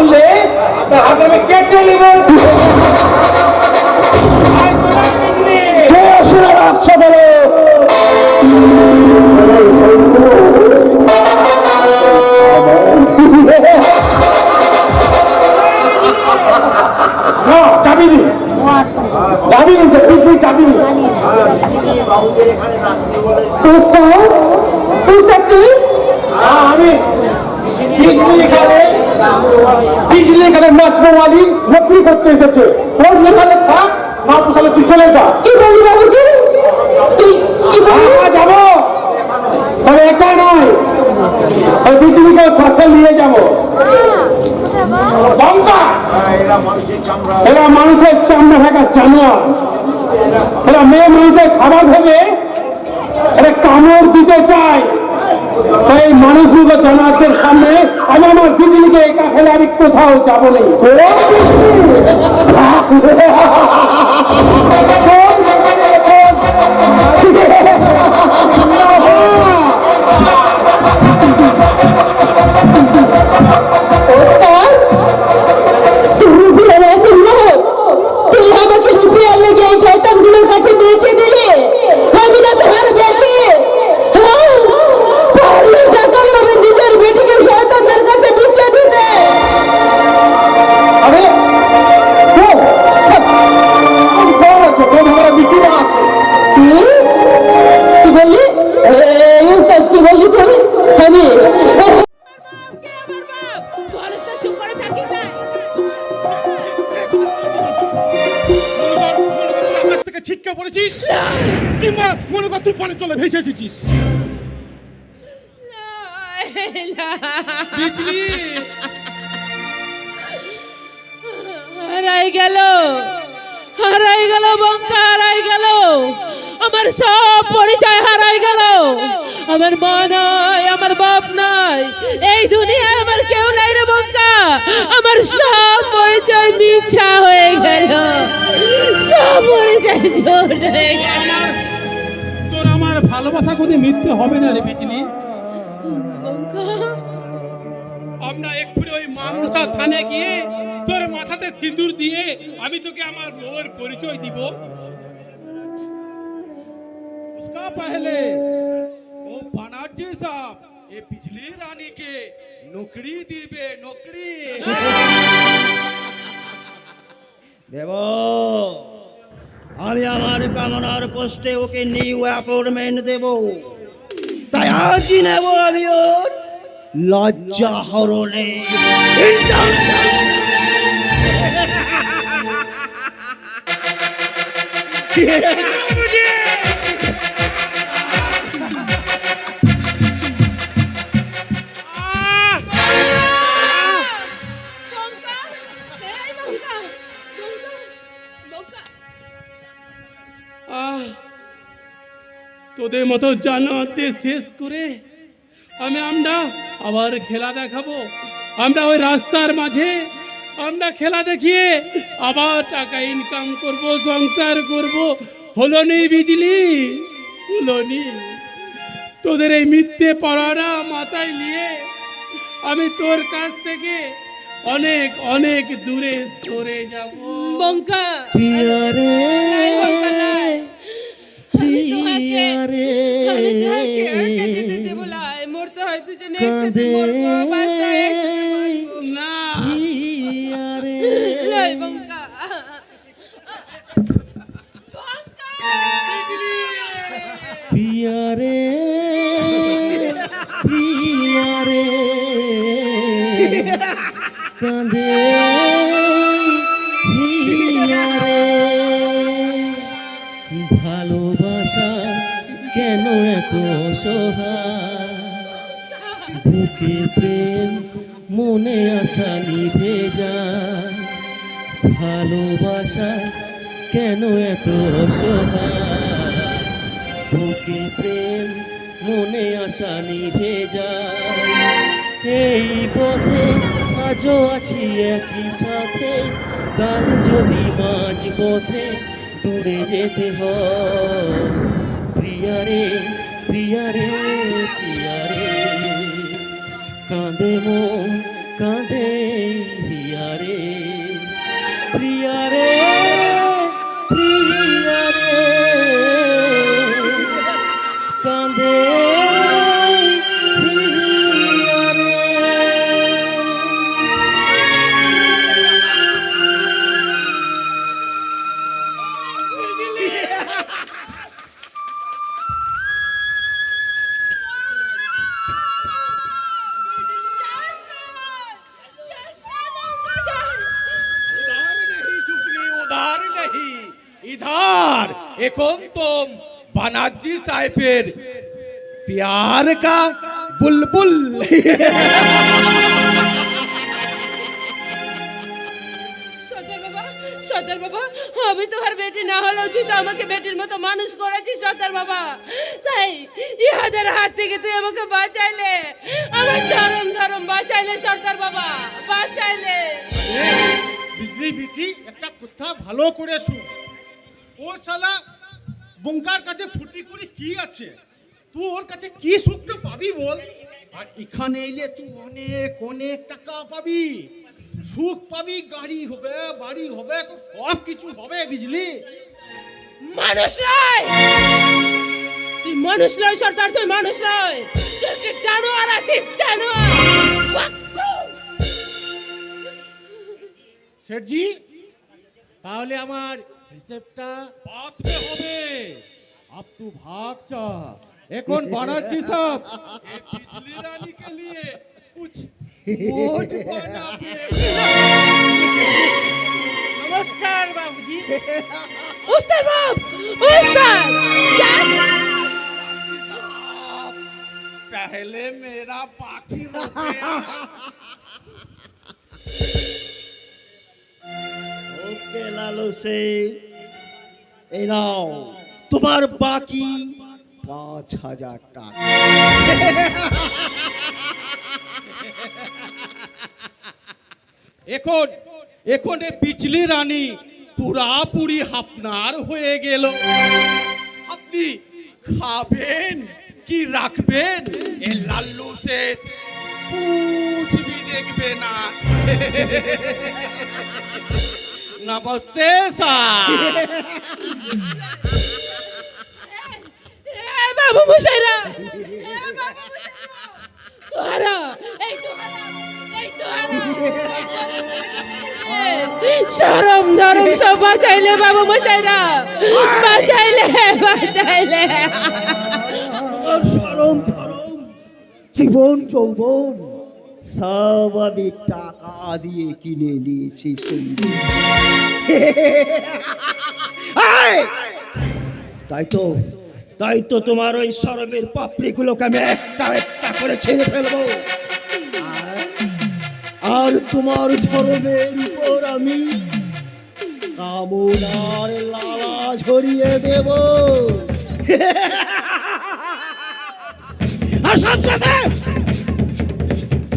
বললে তার হাত আমি কেটে নেব। কে শুনে রাখছো বলো? না, যাবিনি যাবিনি, বিজলি যাবিনি। আমি বিজলি এখানে নাচবালি নকরি করতে এসেছে। ওর এখানে থাক, না পোষালে তুই চলে যা। কি বললি বাবুজি? তুই কি বললি? যাবো, তবে একা নয়, ওই বিজলিকে সাথে নিয়ে যাবো। বাংলা এরা মানুষের চামড়া থাকা জানোয়ার, এরা মেয়ে মানুষের খাবার ভেবে এরা কামড় দিতে চায়। এই মানুষগুলো জানোয়ারদের সামনে আমি আমার বিজলিকে একা ফেলে আমি কোথাও যাবো না। তুমি বিয়ে তুই আমাকে রুপিয়ার লেগে এই শয়তানগুলোর কাছে বেঁচে দিলে। আমি না তোমার বেটি, পারলে টাকা হবে নিজের বেটিকে শয়তানদের কাছে বেঁচে দিতে। আরে কম আছে, কম আমরা বিক্রি আছে। কি বললি? উস্তাদ কি বললি তুই? আমি ছিটকে পড়েছিস কিংবা মনে কর তুই পানি চলে ভেসে এসেছিস। বিজলি হারাই গেল, হারাই গেল বঙ্কা, হারাই গেল আমার সব পরিচয়, হারাই গেল। আমার মা নাই, আমার বাপ নাই, এই দুনিয়ায় আমার কেউ নাই রে বঙ্কা। আমার সব পরিচয় মিথ্যা হয়ে গেল, সব পরিচয় ঝোট হয়ে গেল। তোর আমার ভালোবাসা কোনদিন মিথ্যে হবে না রে বিজলি। আমরা এক্ষুনি ওই মামুসা থানে গিয়ে তোর মাথাতে সিঁদুর দিয়ে আমি তোকে আমার বউয়ের পরিচয় দিব। उसका पहले वो बनर्जी साहब ये बिजली रानी के नौकरी दीबे नौकरी। দেব আমি আমার কামনার পোস্টে ওকে নিউ অ্যাপয়েন্টমেন্ট দেব, তাই আজই নেব আমি ওর লজ্জা হরণে তোদের মতো জানোয়ারদের শেষ করে আমরা আবার খেলা দেখাবো। আমরা ওই রাস্তার মাঝে আমরা খেলা দেখিয়ে আবার টাকা ইনকাম করব, সংসার করব। হলো নি বিজলি, হলো নি। তোদের এই মিথ্যে পড়াটা মাথায় নিয়ে আমি তোর কাছ থেকে অনেক অনেক দূরে সরে যাব। বঙ্কা পিয়ারে পিয়ারে আমি তোমাকে একা যেতে দেব না। মরতে হয় দুজনে একসাথে মরবো, বাঁচতে হয় একসাথে মরবো। না পিয়ারে লই বঙ্কা, পিয়ারে পিয়ারে কাঁদে পিয়ারে ভালোবাসা কেন এত অসহায়, বুকে প্রেম মনে আশা নিভে যায়, ভালোবাসা কেন এত অসহায়, বুকে প্রেম মনে আশা নিভে যায়। এই পথে আজও আছি একই সাথে, কাল যদি মাঝ পথে দূরে যেতে হয়। প্রিয়ারে প্রিয়ারে প্রিয়ারে কাঁদে মন কাঁদে इधर এখন তো বানার্জি সাহেবের प्यार का बुलबुल সর্দার বাবা, আমি তোমার বেটি না হলেও তুই তো আমাকে বেটির মতো মানুষ করেছিস সর্দার বাবা। তাই ইহাদের হাত থেকে তুই আমাকে বাঁচাইলে, আমার শরম ধরম বাঁচাইলে সর্দার বাবা, বাঁচাইলে। বিজলি বিটি একটা কথা ভালো করে শুন। ও শালা বঙ্কার কাছে ফুটি করে কি আছে, তুই ওর কাছে কি সুখটা পাবি বল? আর এখানে এলে তুই অনেক অনেক টাকা পাবি, সুখ পাবি, গাড়ি হবে, বাড়ি হবে, তো সব কিছু হবে বুঝলি। মানুষ নয় তুই, মানুষ নয় সর্দার, তুই মানুষ নয়, তুই জানোয়ার আছিস, জানোয়ার। শেঠজি, তাহলে আমার হিসেবটা बात में হবে। अब तू भाग जा। এখন বানার্জি সাহেব ये बिजली रानी के लिए कुछ मौज बनाते। নমস্কার বাবুজি। উস্তাদ বাপ, উস্তাদ पहले मेरा बाकी रुपया। ওকে লালু সে, এই নাও তোমার বাকি 5,000 টাকা। এখন এখন এই বিজলি রানী পুরাপুরি আপনার হয়ে গেল। আপনি খাবেন কি রাখবেন এ লাল্লু সে कुछ भी देखबे ना। नमस्ते साहब। বাবু মশাইরা, তোহারা এই তোহারা, এই তোহারা শরম ধরম সব বাঁচাইলে বাবু মশাইরা, বাঁচাইলে, বাঁচাইলে। তোমার শরম ফরম, জীবন যৌবন সব আমি টাকা দিয়ে কিনে নিয়েছি সুন্দর। তাই তো তোমার ওই শরমের পাপড়িগুলোকে আমি একটা একটা করে ছেড়ে ফেলবো, আর তোমার ধর্মের উপর আমি কামনার লালা ঝরিয়ে দেব। আর সবশেষে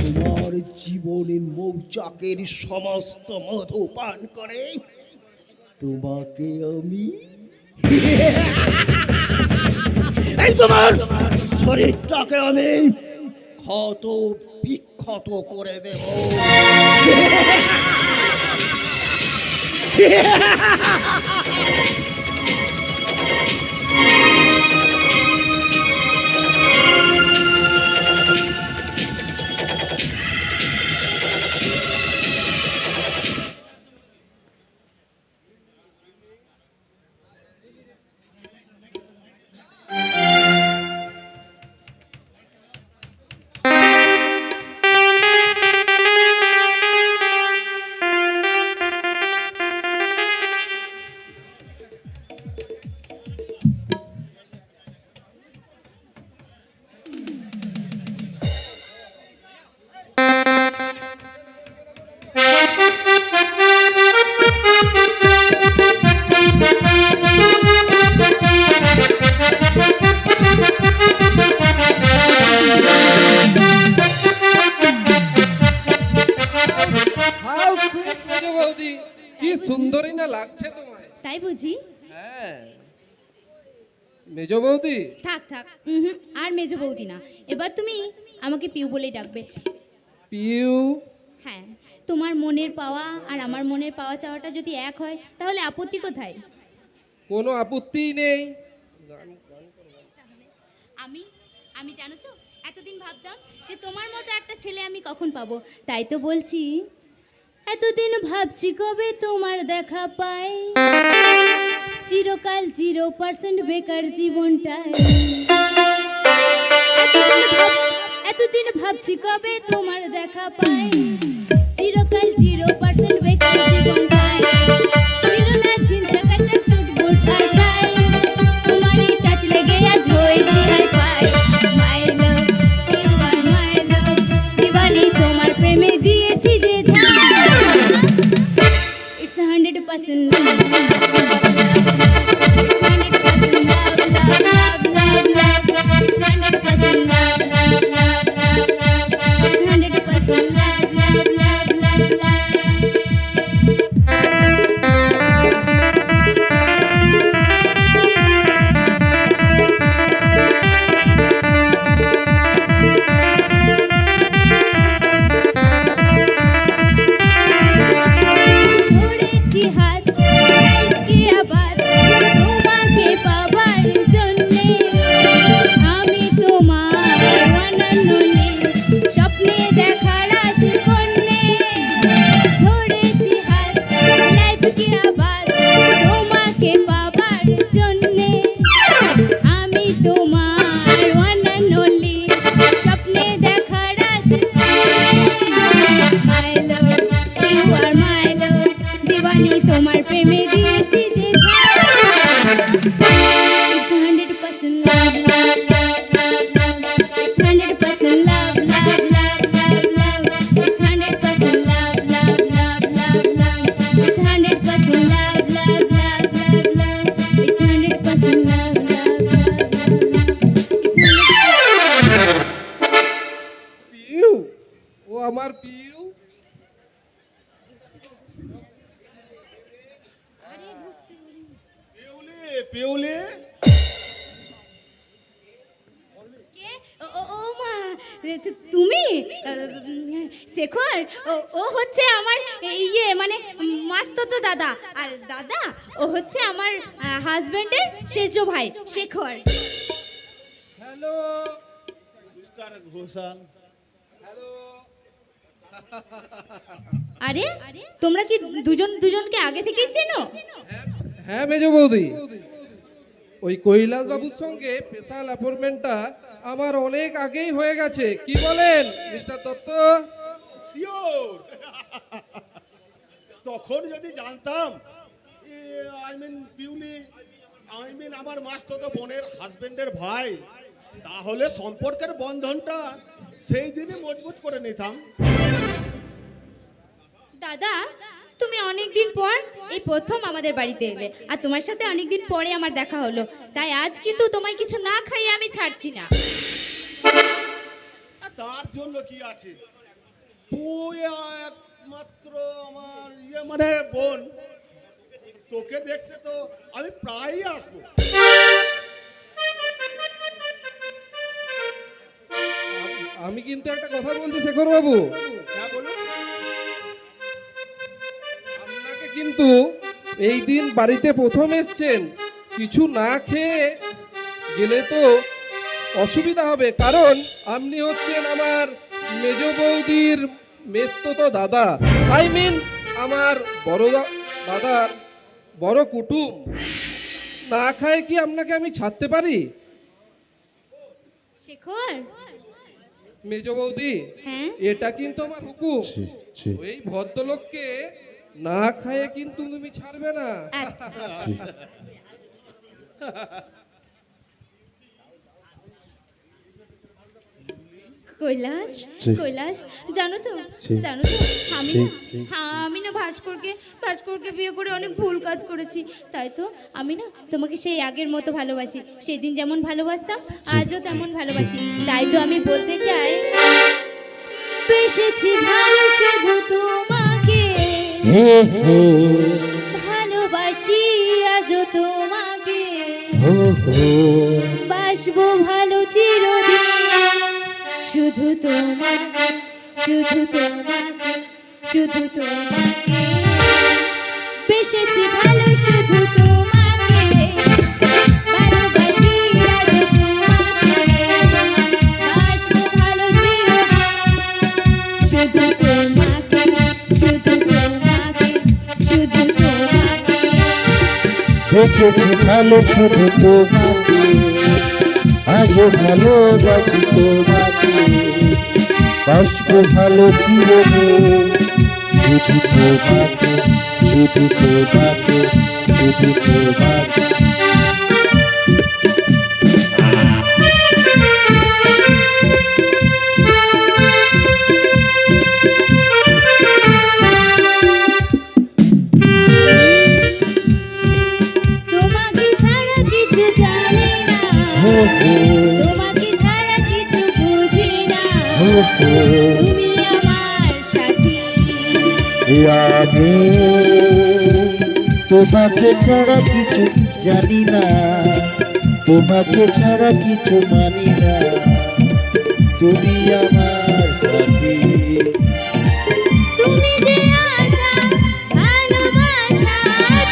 তোমার জীবনের মৌচাকের সমস্ত মধু পান করে তোমাকে আমি এই তোমার শরীরটাকে আমি ক্ষত বিক্ষত করে দেব। কি সুন্দরী না লাগছে তোমায়। তাই বুঝি? হ্যাঁ মেজ বৌদি। থাক থাক, আর মেজো বৌদি না, এবার তুমি আমাকে পিউ বলেই ডাকবে। পিউ? হ্যাঁ, তোমার মনের পাওয়া আর আমার মনের পাওয়া চাওয়াটা যদি এক হয় তাহলে আপত্তি কোথায়? কোনো আপত্তি নেই। আমি আমি জানো তো, এতদিন ভাবতাম যে তোমার মতো একটা ছেলে আমি কখন পাবো, তাই তো বলছি এতদিন ভাবছি কবে তোমার দেখা পাই, চিরকাল 0% বেকার জীবনটাই। এতদিন ভাবছি কবে তোমার দেখা পাই, চিরকাল 0% বেকার জীবনটাই। ছিল না ঝিনঝাকা চকচক ধরেছি হাত কে আবার তোমাকে পাবার জন্যে আমি তোমার অনন্যে স্বপ্নে দেখার আজ কন্যে ধরেছি হাত লাইফকে আবার তোমাকে পাবার জন্যে আমি তোমার অনন্যে স্বপ্নে দেখার আজ মাই লাভ ইউ আর মাই লাভ দিওয়ানি তোমার প্রেমে দিয়েছি যে It's 100% love, love, love, love, love. It's 100% love, love, love, love, love. It's 100% love, love, love, love, love. It's 100% love, love, love, love, love. It's 100% love, love, love, love, love. Piu, ও আমার পিউ। পিউলি কে? ও মা, তুমি শেখর? ও হচ্ছে আমার মানে মাস্তুতো দাদা, আর দাদা ও হচ্ছে আমার হাজবেন্ডের সেজো ভাই শেখর। Hello, mister Ghoshal. আরে তোমরা কি দুজনকে আগে থেকেই চেনো? হ্যাঁ মেজ বৌদি, ওই কৈলাস বাবুর সঙ্গে স্পেশাল অ্যাপয়েন্টমেন্টটা আমার অনেক আগেই হয়ে গেছে। কি বলেন মিস্টার দত্ত? শিওর। তখন যদি জানতাম, পিউলি, আমার মাস্তুতো বোনের হাজবেন্ডের ভাই, তাহলে সম্পর্কের বন্ধনটা সেই দিনই মজবুত করে নিতাম। দাদা, তুমি অনেকদিন পর এই প্রথম আমাদের বাড়িতে এলে, আর তোমার সাথে অনেকদিন পরে আমার দেখা হলো, তাই আজ কিন্তু তোমায় কিছু না খাইয়ে আমি ছাড়ছি না। আর তার জন্য কি আছে, তুই একমাত্র আমার মানে বোন, তোকে দেখতে তো আমি প্রায়ই আসবো। আমি কিন্তু একটা কথা বলছি শেখর বাবু, হ্যাঁ বলুন। আপনাকে কিন্তু এই দিন বাড়িতে প্রথম এসছেন, কিছু না খেয়ে গেলে তো অসুবিধা হবে, কারণ আপনি হচ্ছেন আমার মেজ বৌদির মেজতো দাদা, আমার বড় দাদার বড় কুটুম। না খায় কি আপনাকে আমি ছাড়তে পারি? শেখর, মেজ বৌদি, হ্যাঁ এটা কিন্তু আমার হুকুম, ওই ভদ্রলোককে না খায় কিন্তু তুমি ছাড়বে না। আচ্ছা। কৈলাস, কৈলাস, জানো তো আমি না ভাস্করকে বিয়ে করে অনেক ভুল কাজ করেছি, তাই তো আমি না তোমাকে সেই আগের মতো ভালোবাসি, সেদিন যেমন ভালোবাসতাম আজও তেমন ভালোবাসি। তাই তো আমি বলতে চাই, বেসেছি ভালো শুধু তোমাকে, ভালোবাসি আজও তোমাকে, বাসবো ভালো চিরদিন শুধু তোমাকে, শুধু তোমাকে, শুধু তোমাকে, বেসেছি ভালো শুধু তোমাকে, ভালোবাসি আজও তোমাকে, বাসবো ভালো চিরদিন শুধু তোমাকে, শুধু তোমাকে, শুধু তোমাকে, বেঁচেছি ভালো শুধু তোমাকে, আজও ভালোবাসি তোমাকে, বাসবো ভালো চিরদিন শুধু তোমাকে, শুধু তোমাকে, শুধু তোমাকে। তুমি আমার সাথী। আমি তোমাকে ছাড়া কিছু জানি না, তোমাকে ছাড়া কিছু মানি না, তুমি আমার সাথী। তুমি যে আশা ভালোবাসা,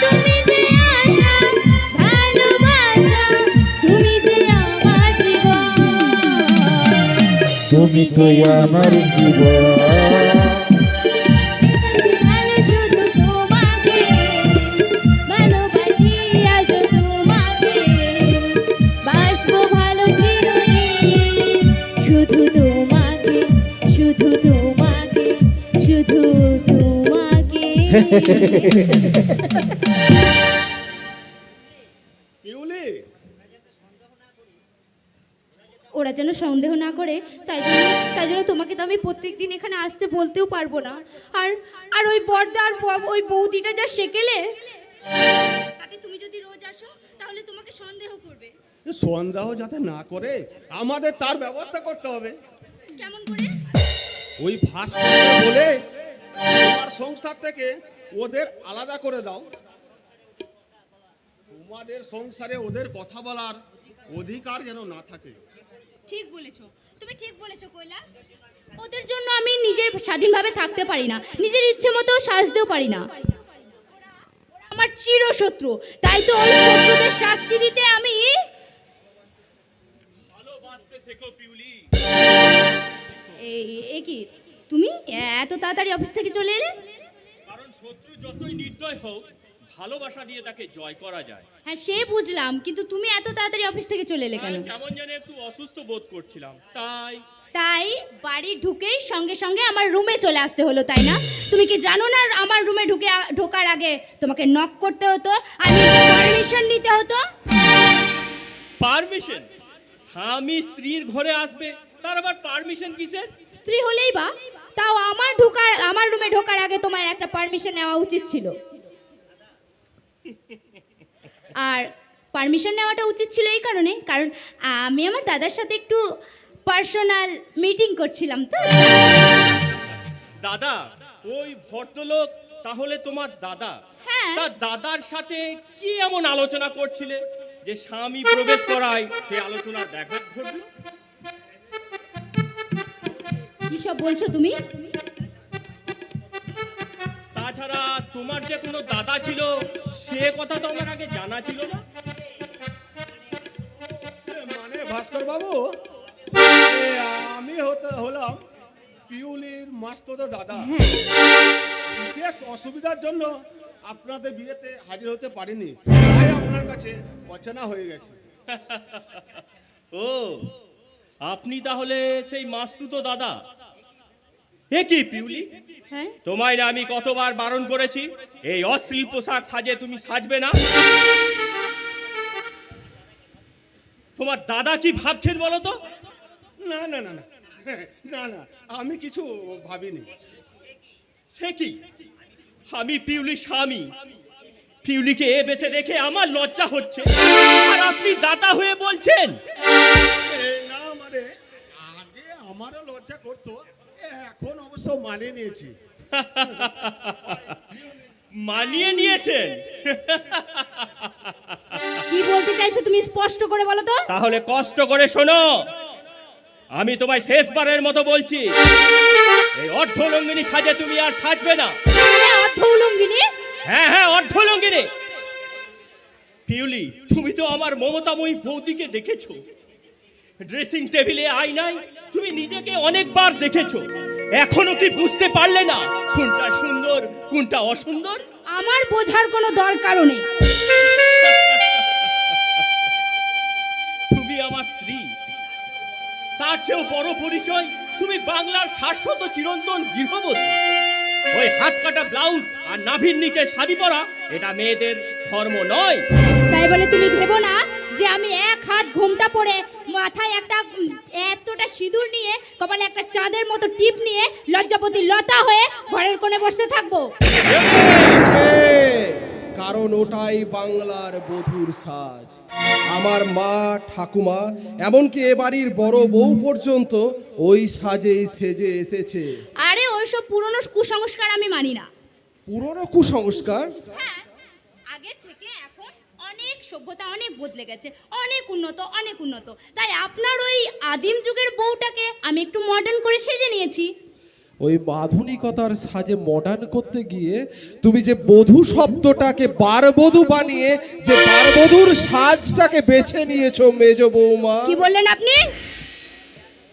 তুমি যে আশা ভালোবাসা, তুমি যে আমার জীবন, তুমি তো আমার জীবন। ভালো শুধু তোমাকে, ভালোবাসি আজ তোমাকে, বাসবো ভালো চিরদিন, শুধু তোমাকে, শুধু তোমাকে, শুধু তোমাকে। ওরা যেন সন্দেহ না করে, তাই জন্য তোমাকে তো আমি প্রত্যেকদিন এখানে আসতে বলতেও পারবো না। আর আর ওই বড়দা আর ওই বৌদিটা যা সেকেলে, তাতে তুমি যদি রোজ আসো তাহলে তোমাকে সন্দেহ করবে। সন্দেহ যাতে না করে আমাদের তার ব্যবস্থা করতে হবে। কেমন করে? ওই ফাঁস করতে বলে তোমার সংসার থেকে ওদের আলাদা করে দাও। তোমাদের সংসারে ওদের কথা বলার অধিকার যেন না থাকে। ঠিক বলেছো, তুমি ঠিক বলেছো কৈলাস। ওদের জন্য আমি নিজের স্বাধীনভাবে থাকতে পারি না, নিজের ইচ্ছে মতো সাজতেও পারি না। ওরা আমার চিরশত্রু, তাই তো ওই শত্রুদের শাস্তি দিতে আমি। এই কি তুমি এত তাড়াতাড়ি অফিস থেকে চলে এলে? কারণ শত্রু যতই নির্দয় হোক, ভালোবাসা দিয়ে তাকে জয় করা যায়। হ্যাঁ সে বুঝলাম, কিন্তু তুমি এত তাড়াতাড়ি অফিস থেকে চলে এলে কেন? কেমন যেন একটু অসুস্থ বোধ করছিলাম, তাই বাড়ি ঢুকেই সঙ্গে সঙ্গে আমার রুমে চলে আসতে হলো, তাই না? তুমি কি জানো না আমার রুমে ঢোকার আগে তোমাকে নক করতে হতো, আমি পারমিশন নিতে হতো। পারমিশন? স্বামী স্ত্রীর ঘরে আসবে, তার আবার পারমিশন কিসের? স্ত্রী হলেই বা, তাও আমার রুমে ঢোকার আগে তোমার একটা পারমিশন নেওয়া উচিত ছিল। আর পারমিশন নেওয়াটা উচিত ছিল এই কারণে, কারণ আমি আমার দাদার সাথে একটু পার্সোনাল মিটিং করছিলাম তো। দাদা? ওই ভদ্রলোক তাহলে তোমার দাদা? হ্যাঁ। তার দাদার সাথে কি এমন আলোচনা করছিলে যে স্বামী প্রবেশ করায় সেই আলোচনার ব্যাঘাত ঘটল? কি সব বলছো তুমি? তাছাড়া তোমার যে কোনো দাদা ছিল সে কথা তো আমার আগে জানা ছিল না। মানে ভাস্কর বাবু, আমি হলাম পিউলির মাস্তুতো দাদা। বিশেষ অসুবিধার জন্য আপনাদের বিয়েতে হাজির হতে পারিনি, তাই আপনার কাছে অচেনা হয়ে গেছে। ও, আপনি তাহলে সেই মাস্তুতো দাদা? এ কি পিউলি, হ্যাঁ তোমায় না আমি কতবার বারণ করেছি এই অশ্লীল পোশাক সাজে তুমি সাজবে না? তোমার দাদা কি ভাবছেন বলো তো? না না না না না না, আমি কিছু ভাবিনি। সে কি, আমি পিউলির স্বামী, পিউলিকে এ বেঁচে দেখে আমার লজ্জা হচ্ছে, আর আপনি দাদা হয়ে বলছেন? না মানে আগে আমারও লজ্জা করতো, এখন অবশ্য মানিয়ে নিয়েছি। মানিয়ে নিয়েছেন? কি বলতে চাইছো তুমি স্পষ্ট করে বলো তো। তাহলে কষ্ট করে শোনো, আমি তোমায় শেষবারের মতো বলছি, এই অর্ধলঙ্গিনী সাজে তুমি আর সাজবে না। অর্ধলঙ্গিনী? হ্যাঁ হ্যাঁ, অর্ধলঙ্গিনী। পিউলি, তুমি তো আমার মমতাময়ী বৌদিকে দেখেছো, ড্রেসিং টেবিলে আয়নায় তুমি নিজেকে অনেকবার দেখেছো, এখনো কি বুঝতে পারলে না কোনটা সুন্দর কোনটা অসুন্দর? আমার বোঝার কোনো দরকারও নেই। তুমি আমার স্ত্রী, তার চেয়েও বড় পরিচয় তুমি বাংলার শাশ্বত চিরন্তন গৃহবধূ। ওই হাত কাটা ব্লাউজ আর নাভির নিচে শাড়ি পরা এটা মেয়েদের ধর্ম নয়। তাই বলে তুমি ভেবো না যে আমি এক হাত ঘোমটা পরে, মাথায় একটা এতটা সিঁদুর নিয়ে, কপালে একটা চাঁদের মতো টিপ নিয়ে, লজ্জাপতি লতা হয়ে ঘরের কোণে বসে থাকবো। কারণ ওটাই বাংলার বধূর সাজ। আমার মা, ঠাকুমা, এমনকি এ বাড়ির বড় বউ পর্যন্ত ওই সাজেই সেজে এসেছে। আরে ওইসব পুরনো কুসংস্কার আমি মানি না। পুরনো কুসংস্কার? হ্যাঁ, আগের থেকে এখন অনেক সভ্যতা অনেক বদলে গেছে, অনেক উন্নত, অনেক উন্নত। তাই আপনার ওই আদিম যুগের বউটাকে আমি একটু মডার্ন করে সেজে নিয়েছি। ওই আধুনিকতার সাজে মডার্ন করতে গিয়ে তুমি যে বধূ শব্দটাকে বারবধূ বানিয়ে যে বারবধূর সাজটাকে বেছে নিয়েছো মেজ বৌমা। কি বললেন আপনি?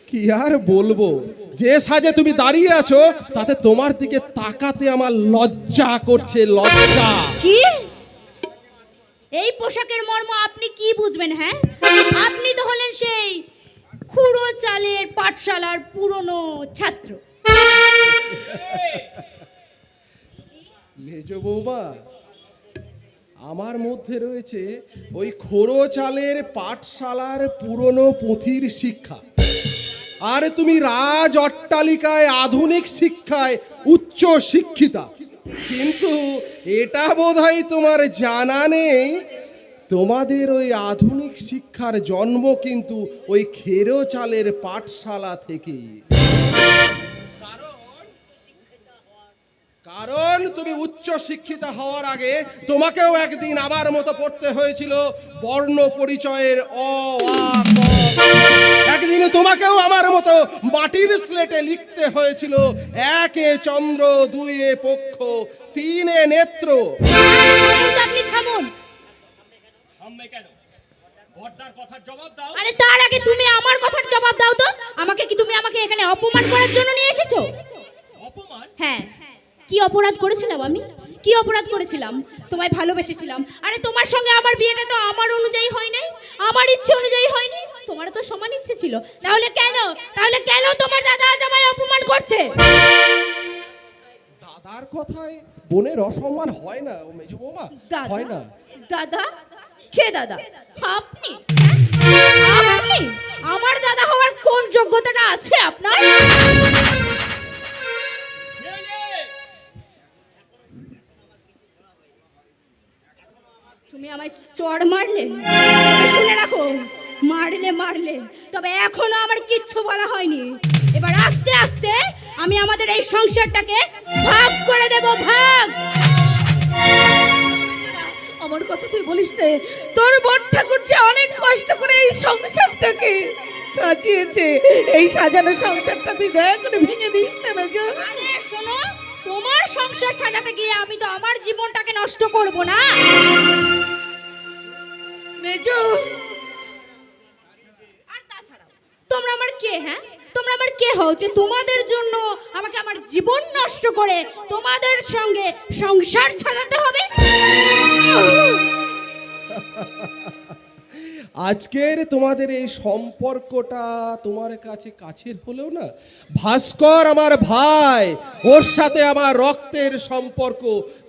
কি আর বলবো, যে সাজে তুমি দাঁড়িয়ে আছো তাতে তোমার দিকে তাকাতে আমার লজ্জা করছে, লজ্জা। কি? এই পোশাকের মর্ম আপনি কি বুঝবেন? হ্যাঁ, আপনি তো হলেন সেই খুড়ো চালের পাঠশালার পুরনো ছাত্র। মেজ বৌমা, আমার মধ্যে রয়েছে ওই খোড়ো চালের পাঠশালার পুরনো পুঁথির শিক্ষা, আর তুমি রাজ অট্টালিকায় আধুনিক শিক্ষায় উচ্চ শিক্ষিতা। কিন্তু এটা বোধহয় তোমার জানা নেই, তোমাদের ওই আধুনিক শিক্ষার জন্ম কিন্তু ওই খেরো চালের পাঠশালা থেকে। কারণ তুমি উচ্চ শিক্ষিতা হওয়ার আগে তোমাকেও একদিন আমার মতো পড়তে হয়েছিল বর্ণ পরিচয়ের অ আ ক। একদিন তোমাকেও আমার মতো মাটির স্লেটে লিখতে হয়েছিল একে চন্দ্র, দুইয়ে পক্ষ, তিনে নেত্র। আপনি থামুন। থামবে কেন? বর্দার কথার জবাব দাও। আরে তার আগে তুমি আমার কথার জবাব দাও তো। তুমি আমাকে এখানে অপমান করার জন্য নিয়ে এসেছো? অপমান? হ্যাঁ। কি অপরাধ করেছিলাম আমি? কি অপরাধ করেছিলাম? তোমায় ভালোবেসেছিলাম। আরে তোমার সঙ্গে আমার বিয়েটা তো আমার অনুযায়ী হয় নাই, আমার ইচ্ছে অনুযায়ী হয়নি। তোমারও তো সমান ইচ্ছে ছিল। তাহলে কেন তোমার দাদা আজ আমায় অপমান করছে? দাদার কথায় বোনের অসম্মান হয় না ও মেজো বৌমা, হয় না। দাদা? কে দাদা? আপনি? আপনি? আমার দাদা হওয়ার কোন যোগ্যতাটা আছে আপনার? তুমি আমায় চড় মারলে, শুনে রাখো, মারলে, তবে এখনো আমার কিচ্ছু বলা হয়নি। এবার আস্তে আস্তে আমি আমাদের এই সংসারটাকে ভাগ করে দেব, ভাগ। আমার কথা তুই বলিস না, তোর বড় ঠাকুর যে অনেক কষ্ট করে এই সংসারটাকে সাজিয়েছে, এই সাজানো সংসারটা তুই দয়া করে ভেঙে দিস না মেজো। আরে শোনো, তোমার সংসার সাজাতে গিয়ে আমি তো আমার জীবনটাকে নষ্ট করব না মেজো। আর তাছাড়া তোমরা আমার কে? হ্যাঁ, তোমরা আমার কে হও যে তোমাদের জন্য আমাকে আমার জীবন নষ্ট করে তোমাদের সঙ্গে সংসার সাজাতে হবে? আজকের তোমাদের এই সম্পর্কটা তোমার কাছে কাছের হলেও না, ভাস্কর আমার ভাই, ওর সাথে আমার রক্তের সম্পর্ক।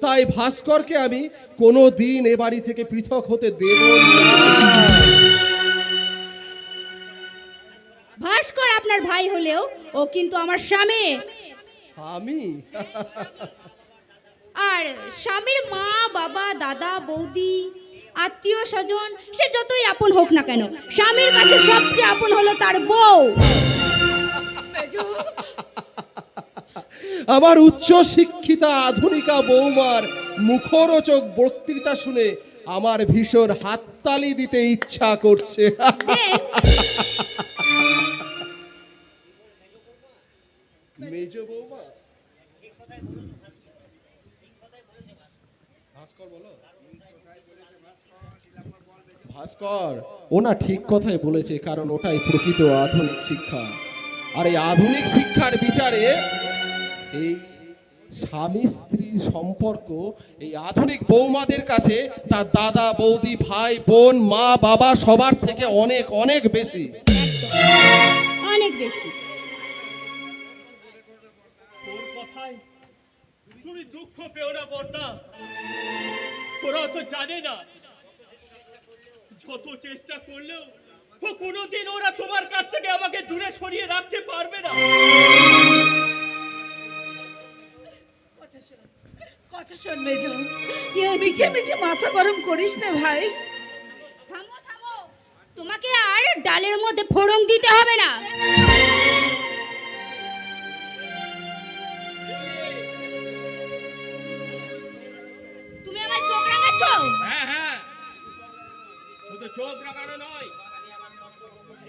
তাই ভাস্করকে আমি কোনো দিন এ বাড়ি থেকে পৃথক হতে দেব না। ভাস্কর আপনার ভাই হলেও ও কিন্তু আমার স্বামী। স্বামী? আর স্বামীর মা, বাবা, দাদা, বৌদি, আত্মীয় স্বজন, সে যতই আপন হোক না কেন, স্বামীর কাছে সবচেয়ে আপন হলো তার বউ। আমার উচ্চ শিক্ষিতা আধুনিকা বৌমার মুখরোচক বক্তৃতা শুনে আমার ভীষণ হাততালি দিতে ইচ্ছা করছে। মেজো বৌমা, ভাস্কর ও না ঠিক কথাই বলেছে, কারণ ওটাই প্রকৃত আধুনিক শিক্ষা। আর এই আধুনিক শিক্ষার বিচারে এই স্বামী স্ত্রীর সম্পর্ক এই আধুনিক বৌমাদের কাছে তার দাদা, বৌদি, ভাই, বোন, মা, বাবা সবার থেকে অনেক অনেক বেশি, অনেক বেশি। তোর কথায় তুমি দুঃখ পেও না বর্দা, ওরা তো জানে না, যত চেষ্টা করলেও কোনোদিন ওরা তোমার কাছ থেকে আমাকে দূরে সরিয়ে রাখতে পারবে না। কথা শোন মেজো, কি হয়েছে? মিছে মিছে মাথা গরম করিস না ভাই। থামো থামো, তোমাকে আর ডালের মধ্যে ফোড়ন দিতে হবে না। তুমি আমার চোখ রাঙাচ্ছ? হ্যাঁ হ্যাঁ, শুধু চোখ রাখানো নয়,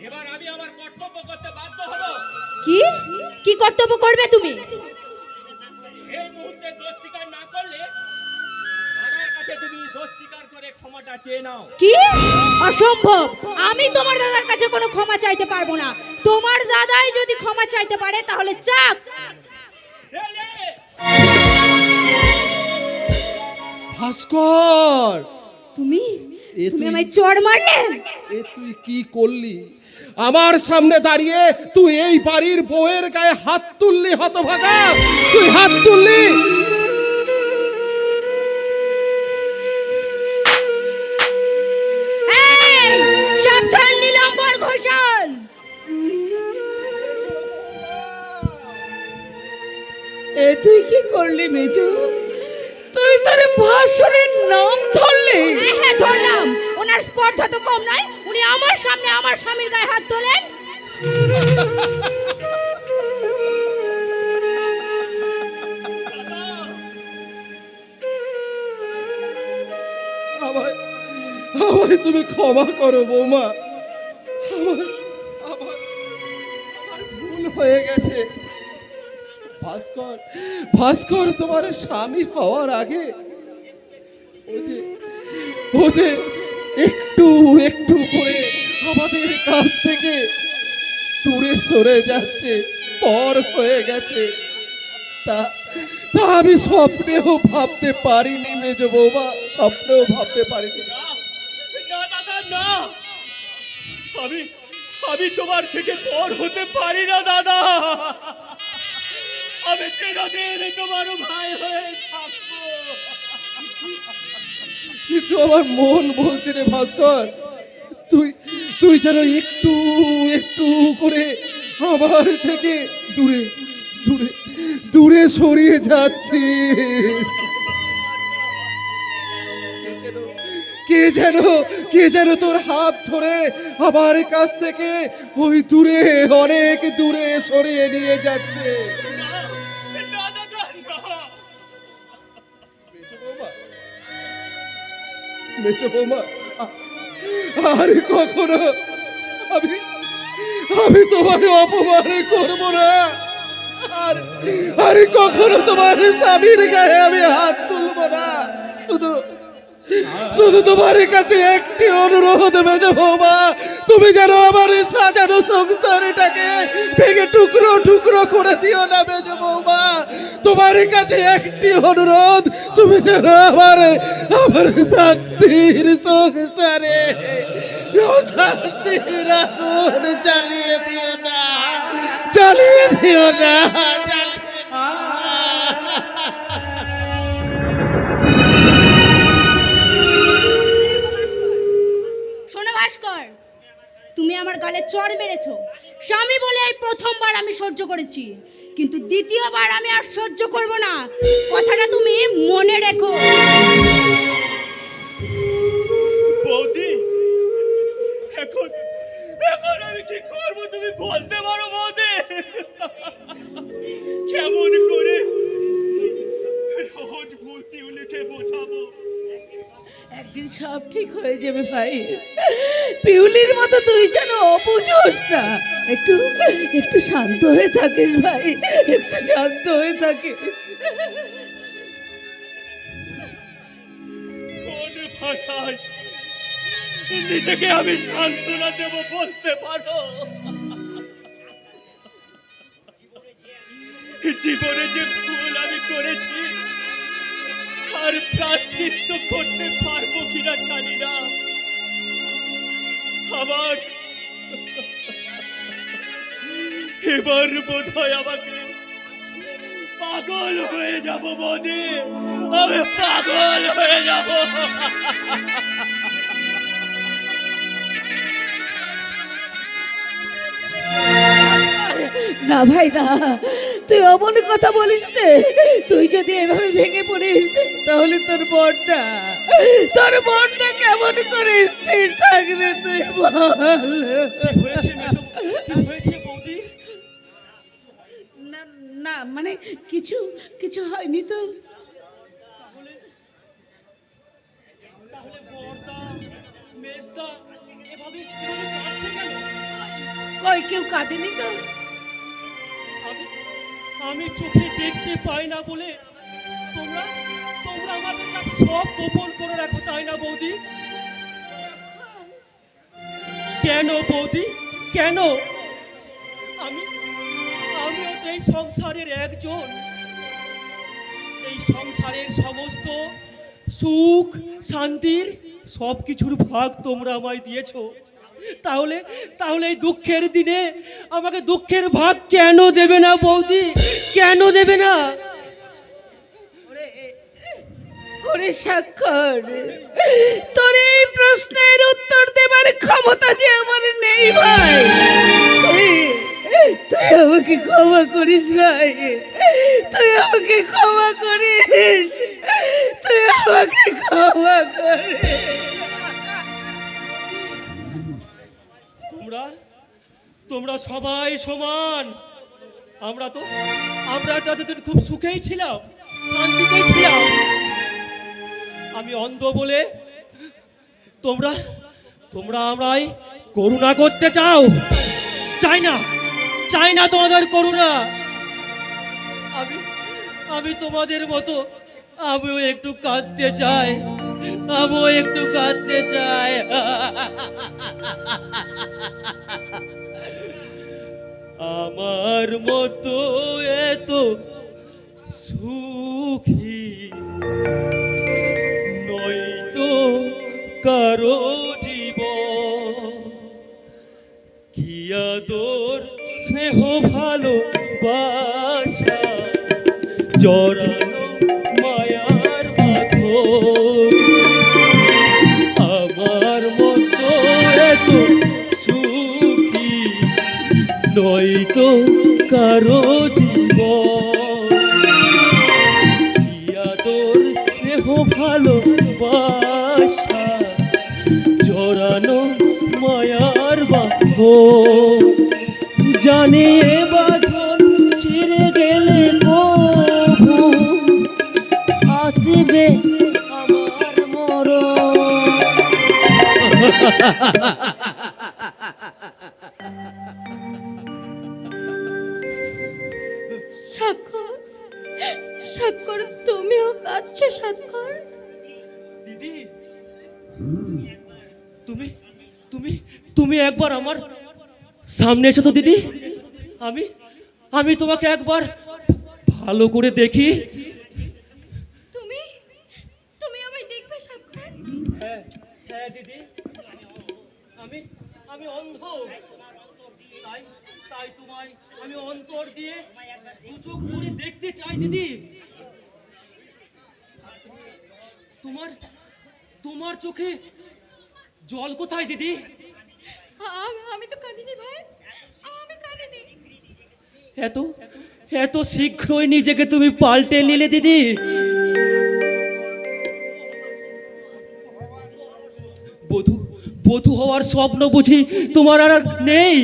এবার আমি আমার কর্তব্য করতে বাধ্য হব। কি কি কর্তব্য করবে তুমি? এই মুহূর্তে দোষ স্বীকার না করলে আমার কাছে তুমি দোষ স্বীকার করে ক্ষমাটা চেয়ে নাও। কি? অসম্ভব, আমি তোমার দাদার কাছে কোনো ক্ষমা চাইতে পারবো না। তোমার দাদাই যদি ক্ষমা চাইতে পারে তাহলে চাপ। এলে! ভাস্কর, তুমি এ তুমি তুই- আমায় চড় মারলে? এ তুই কি করলি? আমার সামনে দাঁড়িয়ে তুই এই বাড়ির বউয়ের গায়ে হাত তুললি, হতভাগা! তুই হাত তুললি? এই, সাবধান নীলম্বর ঘোষাল! এ তুই কি করলি মেজো? তুই তার ভাসুরের নাম ধরলি? হ্যাঁ হ্যাঁ ধরলাম। ওনার স্পর্ধা তো কম নয়, উনি আমার সামনে আমার স্বামীর গায়ে হাত তোলেন। আমায় আমায় তুমি ক্ষমা করো বৌমা। আমার আমার আমার ভুল হয়ে গেছে। ভাস্কর, ভাস্কর তোমার স্বামী হওয়ার আগে ও যে একটু একটু করে আমাদের কাছ থেকে দূরে সরে যাচ্ছে, পর হয়ে গেছে, তা তা আমি স্বপ্নেও ভাবতে পারিনি মেজ বৌমা, স্বপ্নেও ভাবতে পারিনি। না না দাদা না, আমি আমি তোমার থেকে পর হতে পারি না দাদা। আমি চিরদিন তোমার ভাই হয়ে থাকবো। কিন্তু আমার মন বলছে রে ভাস্কর, তুই তুই যেন একটু একটু করে আমার থেকে দূরে দূরে দূরে সরিয়ে যাচ্ছিস। কে যেন তোর হাত ধরে আমার কাছ থেকে ওই দূরে, অনেক দূরে সরিয়ে নিয়ে যাচ্ছে। না দাদা না। মেজো বৌমা, আর কখনো আমি আমি তোমার অপমান করব না। আর আর কখনো তোমার স্বামীর গায়ে আমি হাত তুলব না। শুধু শুধু তোমার কাছে একটি অনুরোধ মেজো বৌমা, তুমি যেন আমার সাজানো সংসারটাকে ভেঙে টুকরো টুকরো করে দিও না মেজো বৌমা। তোমার কাছে একটি অনুরোধ, তুমি যেন আমার আমার শান্তির সংসারে শান্তির আগুন জ্বালিয়ে দিও না, জ্বালিয়ে দিও না, জ্বালিয়ে দিও না। শোনো ভাস্কর, তুমি আমার গালে চড় মেরেছো। স্বামী বলে এই প্রথমবার আমি সহ্য করেছি, কিন্তু দ্বিতীয়বার আমি আর সহ্য করব না। কথাটা তুমি মনে রেখো। বৌদি, এখন এখন আমি কি করবো তুমি বলতে পারো বৌদি? কেমন করে রোজ ভর্তি লিখে বোঝাবো? একদিন সব ঠিক হয়ে যাবে ভাই। পিউলির মতো তুই যেন অবুঝোস না। একটু একটু শান্ত হয়ে থাকিস ভাই, একটু শান্ত হয়ে থাকিস। কোন ভাষায় নিজেকে আমি সান্ত্বনা দেব বলতে পারো? জীবনে যে ভুল আমি করেছি আর প্রায়শ্চিত্ত করতে পারবো কিনা জানি না। আবার এবার বোধ হয় আমাকে পাগল হয়ে যাব বৌদি, আমি পাগল হয়ে যাব। না ভাই না, তুই অমন কথা বলিস রে। তুই যদি এভাবে ভেঙে পড়িস তাহলে তোর বরটা কেমন করে স্থির থাকবে তুই বল। হয়েছে মেজো, কি হয়েছে বৌদি? না না মানে কিছু কিছু হয়নি তো। তাহলে বড়দা মেজদা এভাবে এভাবে কাঁদছে কেন? কই কেউ কাঁদেনি তো। আমি চোখে দেখতে পাই না বলে তোমরা তোমরা আমাদের কাছে সব গোপন করে রাখো, তাই না বৌদি? কেন বৌদি, কেন? আমিও তো এই সংসারের একজন। এই সংসারের সমস্ত সুখ শান্তির সব কিছুর ভাগ তোমরা আমায় দিয়েছো। তাহলে তাহলে এই দুঃখের দিনে আমাকে দুঃখের ভাগ কেন দেবে না বৌদি, কেন দেবে না? ওরে স্বাক্ষর, তোর এই প্রশ্নের উত্তর দেবার ক্ষমতা যে আমার নেই ভাই। তুই আমাকে ক্ষমা করিস ভাই, তুই আমাকে ক্ষমা করিস, তুই আমাকে ক্ষমা করিস। তোমরা সবাই সমান। আমরা তো এতদিন খুব সুখেই ছিলাম, শান্তিতেই ছিলাম। আমি অন্ধ বলে তোমরা আমায় করুণা করতে চাও। চাই না তোমাদের করুণা। আমি তোমাদের মতো আমিও একটু কাঁদতে চাই, আমার মতো এত সুখী নয়তো কারো জীবন। কি আদর স্নেহ ভালোবাসা জড়ানো মায়ার বাঁধন। আমার মতো এত সুখী নয়তো কারো জীবন। কি আদর স্নেহ ভালোবাসা জড়ানো মায়ার বাঁধন। জানিয়ে বাঁধন ছিঁড়ে গেলে কবু আসবে আমার মরণ। স্বাক্ষর, স্বাক্ষর তুমিও কাঁদছো স্বাক্ষর? দিদি, তুমি একবার আমার সামনে এসো তো দিদি। আমি তোমাকে একবার ভালো করে দেখি। তুমি আমায় দেখবে স্বাক্ষর? হ্যাঁ দিদি, আমি অন্ধ, তাই তোমায় আমি অন্তর দিয়ে দু চোখ ভরে দেখতে চাই দিদি। তোমার চোখে জল কোথায় দিদি? আমি তো কাঁদিনি ভাই, আমি কাঁদিনি। এত শীঘ্রই নিজেকে তুমি পাল্টে নিলে দিদি। বধূ হওয়ার স্বপ্ন বুঝি তোমার আর নেই?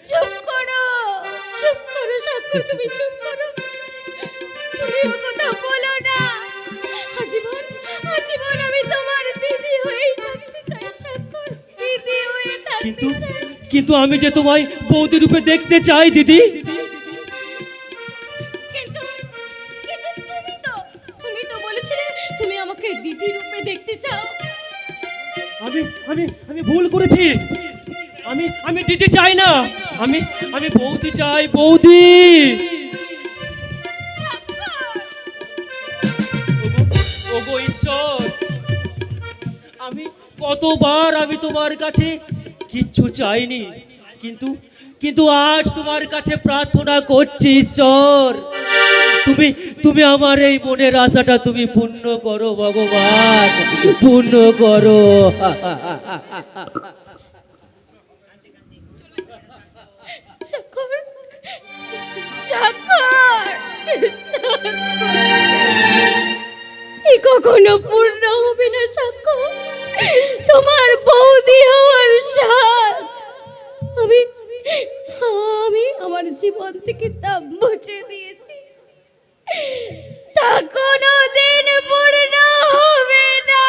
চুপ করো স্বাক্ষর, তুমি চুপ করো, তুমি ও কথা বলো না। আজীবন আমি তোমার দিদি হয়েই থাকতে চাই স্বাক্ষর, দিদি হয়ে থাকতে চাই। কিন্তু আমি যে তোমায় বৌদি রূপে দেখতে চাই দিদি। কিন্তু তুমি তো বলেছিলে তুমি আমাকে দিদি রূপে দেখতে চাও। আমি ভুল করেছি। আমি দিদি চাই না, আমি বৌদি চাই, বৌদি। ওগো ঈশ্বর, আমি কতবার আমি তোমার কাছে কিচ্ছু চাইনি, কিন্তু আজ তোমার কাছে প্রার্থনা করছি ঈশ্বর, তুমি আমার এই মনের আশাটা তুমি পূর্ণ করো ভগবান, পূর্ণ করো। স্বাক্ষর, স্বাক্ষর এ কখনো পূর্ণ হবে না সাক্ষ্য। তোমার বৌদি হওয়ার স্বাদ আমি আমি আমার জীবন থেকে তা মুছে দিয়েছি, তা কোনোদিন পূর্ণ হবে না।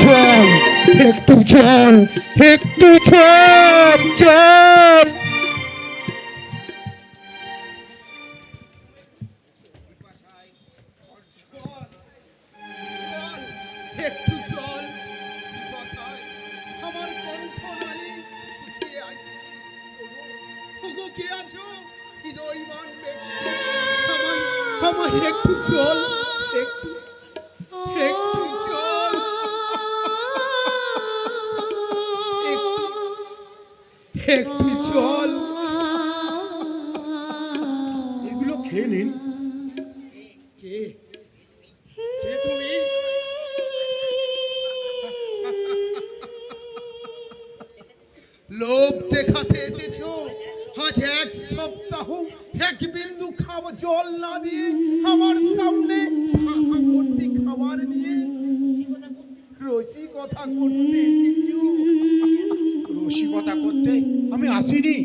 চল একটু চল, একটু চল, চল। একটু জল বাসায় আমার কণ্ঠ নারী শুকিয়ে আসছে। ওগো কে আছো হৃদয়বান ব্যক্তি, আমার একটু জল, একটু একটু জল, একটু জল, এগুলো খেয়ে নিন। কে কে তুমি? লোভ দেখাতে এসেছো? আজ 1 সপ্তাহ 1 বিন্দু জল না দিয়ে আমার সামনে ভর্তি খাবার নিয়ে রসিকতা করতে এসেছো? রসিকতা করতে আমি আসিনি।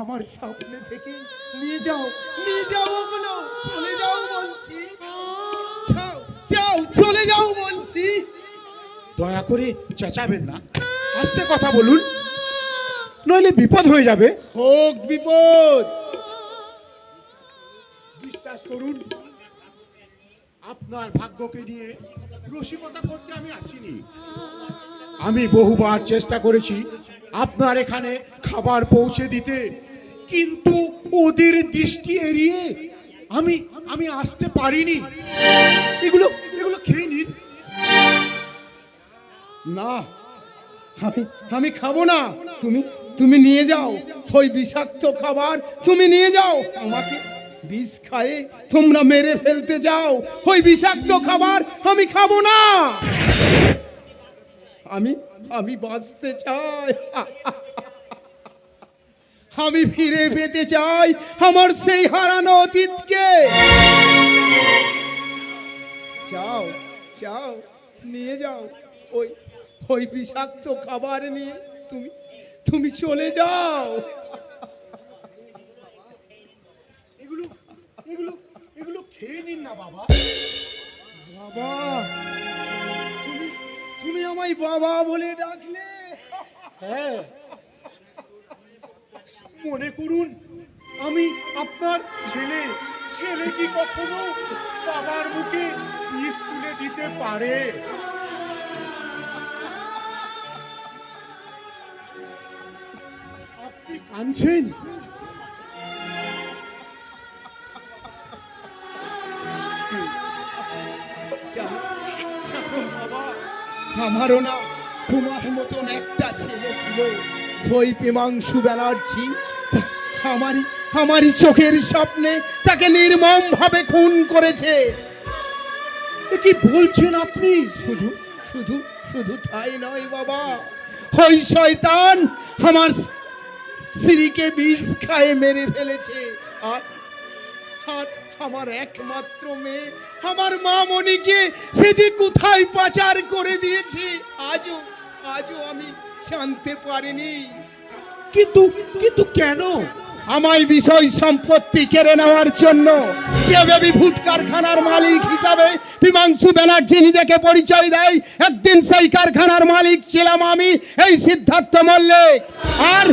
আমার সামনে থেকে নিয়ে যাও, নিয়ে যাও ওগুলো, চলে যাও বলছি, যাও যাও, চলে যাও বলছি। দয়া করে চেঁচাবেন না, আস্তে কথা বলুন, নইলে বিপদ হয়ে যাবে। হোক বিপদ, বিশ্বাস করুন আপনার ভাগ্যকে নিয়ে রসিকতা করতে আমি আসিনি। আমি বহুবার চেষ্টা করেছি আপনার এখানে খাবার পৌঁছে দিতে, কিন্তু ওদের দৃষ্টি এড়িয়ে আমি আসতে পারিনি। এগুলো এগুলো খেয়ে নিন। না, আমি খাবো না। তুমি নিয়ে যাও ওই বিষাক্ত খাবার, তুমি নিয়ে যাও। আমাকে বিষ খায়ে তোমরা মেরে ফেলতে যাও, ওই বিষাক্ত খাবার আমি খাবো না। আমি বাঁচতে চাই, আমি ফিরে পেতে চাই আমার সেই হারানো অতীতকে। যাও যাও, নিয়ে যাও ওই বিষাক্ত খাবার নিয়ে তুমি চলে যাও। এগুলো এগুলো এগুলো খেয়ে নিন না বাবা। বাবা, তুমি আমায় বাবা বলে ডাকলে? হ্যাঁ, মনে করুন আমি আপনার ছেলে। ছেলে কি কখনো বাবার মুখে বিষ তুলে দিতে পারে? আপনি কাঁদছেন? জানো বাবা, আমারও না তোমার মতন একটা ছেলে ছিল, ওই প্রেমাংশু ব্যানার্জি। আমারই চোখের সামনে তাকে নির্মম ভাবে খুন করেছে। কি বলছেন আপনি? শুধু শুধু শুধু তাই নয় বাবা, ওই শয়তান আমার স্ত্রীকে বিষ খায়ে মেরে ফেলেছে। আর আমার একমাত্র মেয়ে, আমার মা মনিকে সে যে কোথায় পাচার করে দিয়েছে আজও আমি জানতে পারিনি। কিন্তু কেন? আমায় বিষয় সম্পত্তি কেড়ে নেওয়ার জন্য। বেবি ফুড কারখানার মালিক হিসাবে প্রেমাংশু ব্যানার্জি নিজেকে পরিচয় দেয়। একদিন সেই কারখানার মালিক ছিলাম আমি, এই সিদ্ধার্থ মল্লিক। আর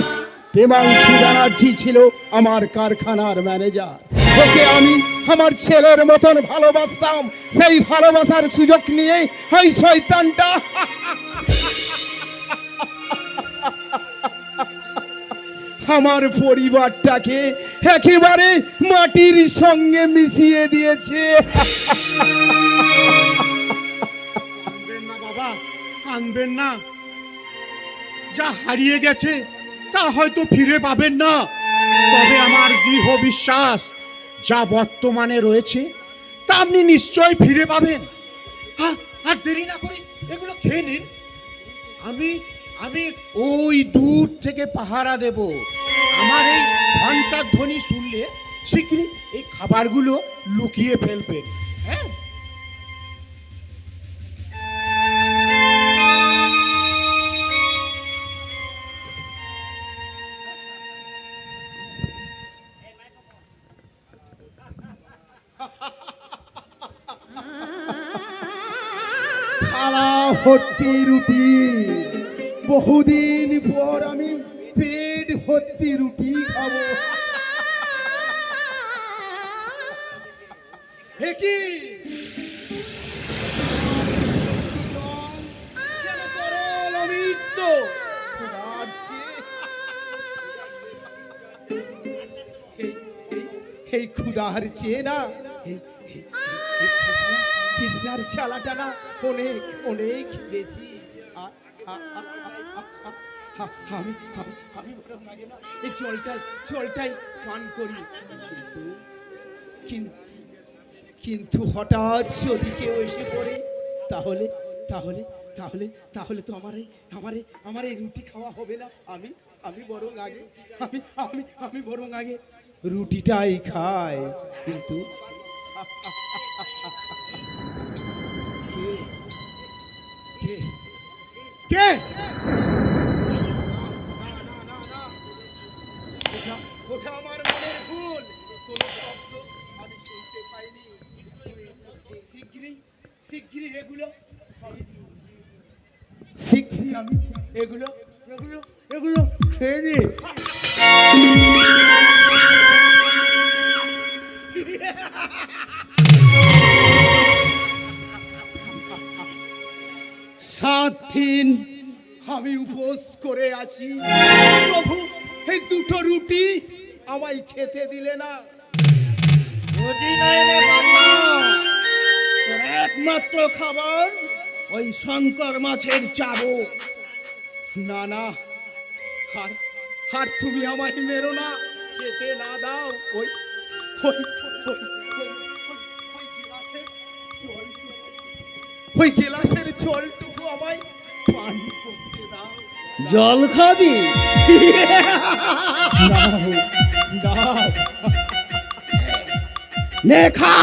প্রেমাংশু ব্যানার্জি ছিল আমার কারখানার ম্যানেজার। ওকে আমি আমার ছেলের মতন ভালোবাসতাম। সেই ভালোবাসার সুযোগ নিয়ে ওই শয়তানটা আমার পরিবারটাকে একেবারে মাটির সঙ্গে মিশিয়ে দিয়েছে। কাঁদবেন না বাবা, কাঁদবেন না। যা হারিয়ে গেছে তা হয়তো ফিরে পাবেন না, তবে আমার দৃঢ় বিশ্বাস যা বর্তমানে রয়েছে তা আপনি নিশ্চয় ফিরে পাবেন। আর দেরি না করে এগুলো খেয়ে নিন, আমি আমি ওই দূর থেকে পাহারা দেব। আমার এই ঘন্টার ধ্বনি শুনলে শিগগিরই এই খাবারগুলো লুকিয়ে ফেলবেন। হ্যাঁ, থালা ভর্তি রুটি, বহুদিন পর আমি পেট ভর্তি রুটি খাবো। কি তরল অমৃত ক্ষুধার চেয়ে, এই ক্ষুধার চেয়ে না তৃষ্ণার চালাটা না অনেক অনেক বেশি। আমি আমি বরং আগে না এই জলটাই পান করি। কিন্তু হঠাৎ যদি কেউ এসে পড়ে তাহলে তাহলে তাহলে তাহলে তো আমার এই রুটি খাওয়া হবে না। আমি বরং আগে আমি বরং আগে রুটিটাই খাই। কিন্তু কে কে ওটা আমার মনের ভুল, কোনো শব্দ আমি শুনতে পাইনি। শিগগিরই আমি এগুলো খেয়ে নি। সাত দিন আমি উপোস করে আছি, প্রভু এই দুটো রুটি আমায় খেতে দিলে না। একমাত্র খাবার ওই শঙ্কর মাছের চাবুক। না না, আর তুমি আমায় মেরো না, খেতে না দাও। ওই ওই ওই ওই গেলাসের জলটুকু আমায় পান করতে দাও। জল খাবি? দাও নে খা।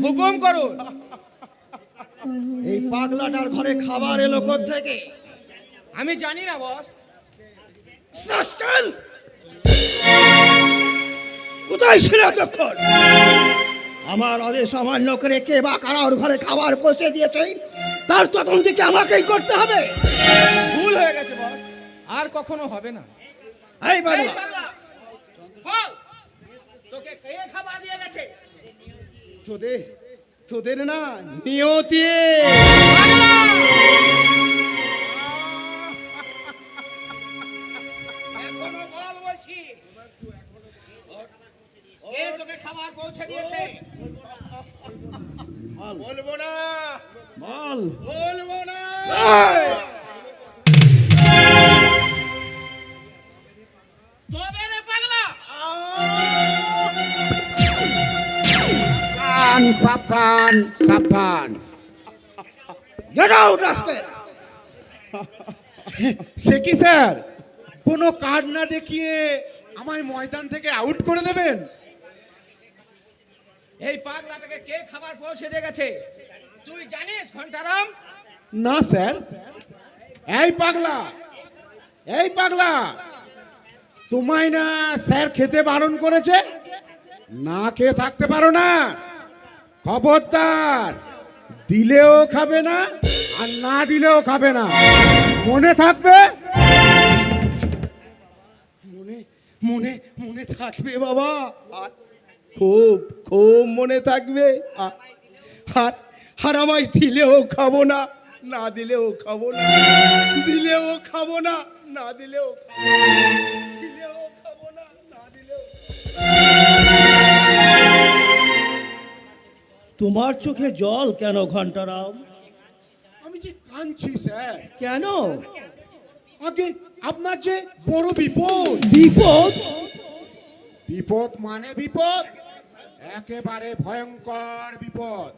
হুকুম করো। এই পাগলাটার ঘরে খাবার এলো থেকে? আমি জানি না বস। কোথায় ছিল তখন? আমার আদেশ অমান্য করে কে বা কারা ওর ঘরে খাবার পৌঁছে দিয়েছে তার তদন্ত কি আমাকেই করতে হবে? ভুল হয়ে গেছে বস, আর কখনো হবে না। এই পাগলা, তোকে কে খাবার দিয়ে গেছে? তোদের না নিয়তি। এখনো বল বলছি, কে তোকে খাবার পৌঁছে দিয়েছে? বলবো না, বল। বলবো না। তবে রে পাগলা, সাবধান সাবধান। সে কি স্যার, কোনো কার্ড না দেখিয়ে আমায় ময়দান থেকে আউট করে দেবেন? এই পাগলাটাকে কে খাবার পৌঁছে দিয়ে গেছে তুই জানিস ঘন্টারাম? না স্যার। এই পাগলা, তোমায় না স্যার খেতে বারণ করেছে? না খেয়ে থাকতে পারো না। খবরদার, দিলেও খাবে না আর না দিলেও খাবে না, মনে থাকবে? মনে মনে থাকবে বাবা, আর খুব খুব মনে থাকবে। আর আর আমায় দিলেও খাবো না, না দিলেও খাবো না, দিলেও খাবো না, না দিলেও দিলেও খাবো না, না দিলেও। তোমার চোখে জল কেন ঘন্টারাম? আমি যে কাঁদছি স্যার, কেন? আগে আপনার যে বড় বিপদ। বিপদ? বিপদ মানে বিপদ, একেবারে ভয়ঙ্কর বিপদ।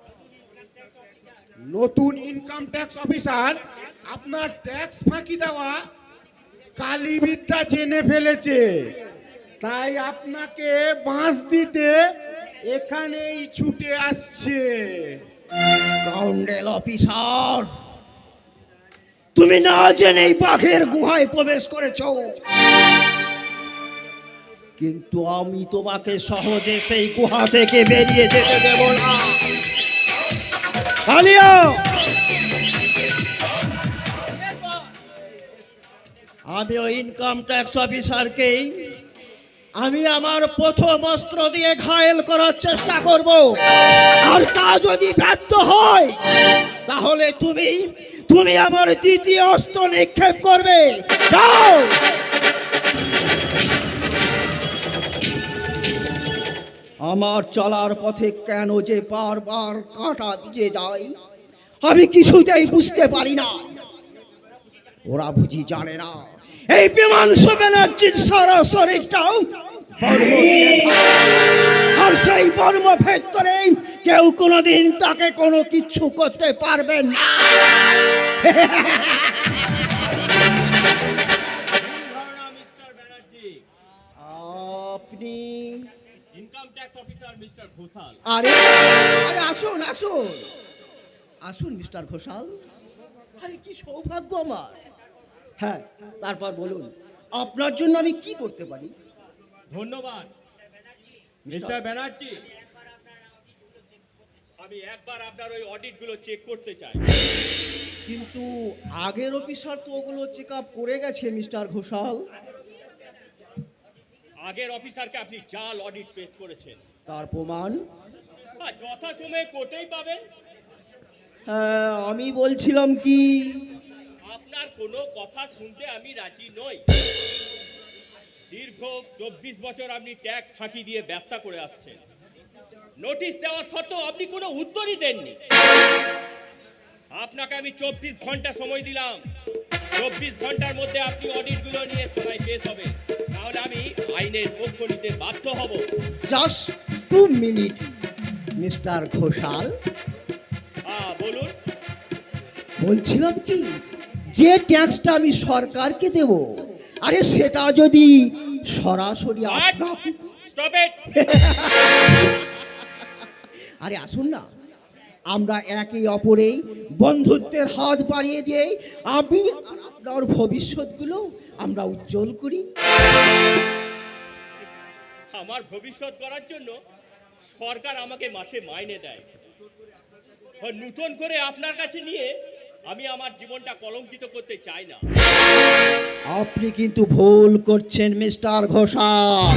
নতুন ইনকাম ট্যাক্স অফিসার আপনার ট্যাক্স ফাঁকি দেওয়া কালীবিদ্যা জেনে ফেলেছে, তাই আপনাকে বাঁশ দিতে এখানেই ছুটে আসছে। স্কাউন্ডেল অফিসার, তুমি না জেনেই বাঘের গুহায় প্রবেশ করেছো, কিন্তু আমি তোমাকে সহজে সেই গুহা থেকে বেরিয়ে যেতে দেব না। পালিও! আমি ওই ইনকাম ট্যাক্স অফিসারকেই আমি আমার প্রথম অস্ত্র দিয়ে ঘায়েল করার চেষ্টা করব, আর তা যদি ব্যর্থ হয় তাহলে তুমি আমার দ্বিতীয় অস্ত্র নিক্ষেপ করবে। যাও! আমার চলার পথে কেন যে বারবার কাঁটা দিয়ে যায় আমি কিছুতেই বুঝতে পারি না। ওরা বুঝি জানে না এই বিমাংশ ব্যানার্জির সারা শরীরটাও বর্ম দিয়ে ঢাকা। আর সেই বর্ম ভেদ করে কেউ কোনোদিন তাকে কোনো কিচ্ছু করতে পারবে না। আপনি income tax officer mister Ghoshal. আরে আরে আসুন আসুন আসুন মিস্টার ঘোষাল। আরে কি সৌভাগ্য আমার। হ্যাঁ, তারপর বলুন আপনার জন্য আমি কি করতে পারি? ধন্যবাদ মিস্টার ব্যানার্জি। আমি একবার আপনার ওই অডিট গুলো চেক করতে চাই। কিন্তু আগের অফিসার তো ওগুলো চেক আপ করে গেছে মিস্টার ঘোষাল। আগের অফিসারকে আপনি জাল অডিট পেশ করেছেন, তার প্রমাণ? যথাসময়ে কোর্টেই পাবেন। হ্যাঁ, আমি বলছিলাম কি, আপনার কোনো কথা শুনতে আমি রাজি নই। দীর্ঘ 24 বছর আপনি ট্যাক্স ফাঁকি দিয়ে ব্যবসা করে আসছেন। নোটিশ দেওয়া সত্ত্বেও আপনি কোনো উত্তরই দেননি। আপনাকে আমি 24 ঘন্টা সময় দিলাম। 24 ঘন্টার মধ্যে আপনি অডিটগুলো নিয়ে থানায় পেশ হবে, তাহলে আমি আইনের পক্ষ নিতে বাধ্য হব। Just 2 minute mister Ghoshal. বলুন। বলছিলাম কি, যে ট্যাক্সটা আমি সরকারকে দেব, আরে সেটা যদি সরাসরি স্টপ ইট। আরে আসুন না, আমরা একে অপরেই বন্ধুত্বের হাত বাড়িয়ে দিয়ে আমি আপনার ভবিষ্যৎগুলো আমরা উজ্জ্বল করি। আমার ভবিষ্যৎ করার জন্য সরকার আমাকে মাসে মাইনে দেয়। নতুন করে আপনার কাছে নিয়ে আমি আমার জীবনটা কলঙ্কিত করতে চাই না। আপনি কিন্তু ভুল করছেন মিস্টার ঘোষাল।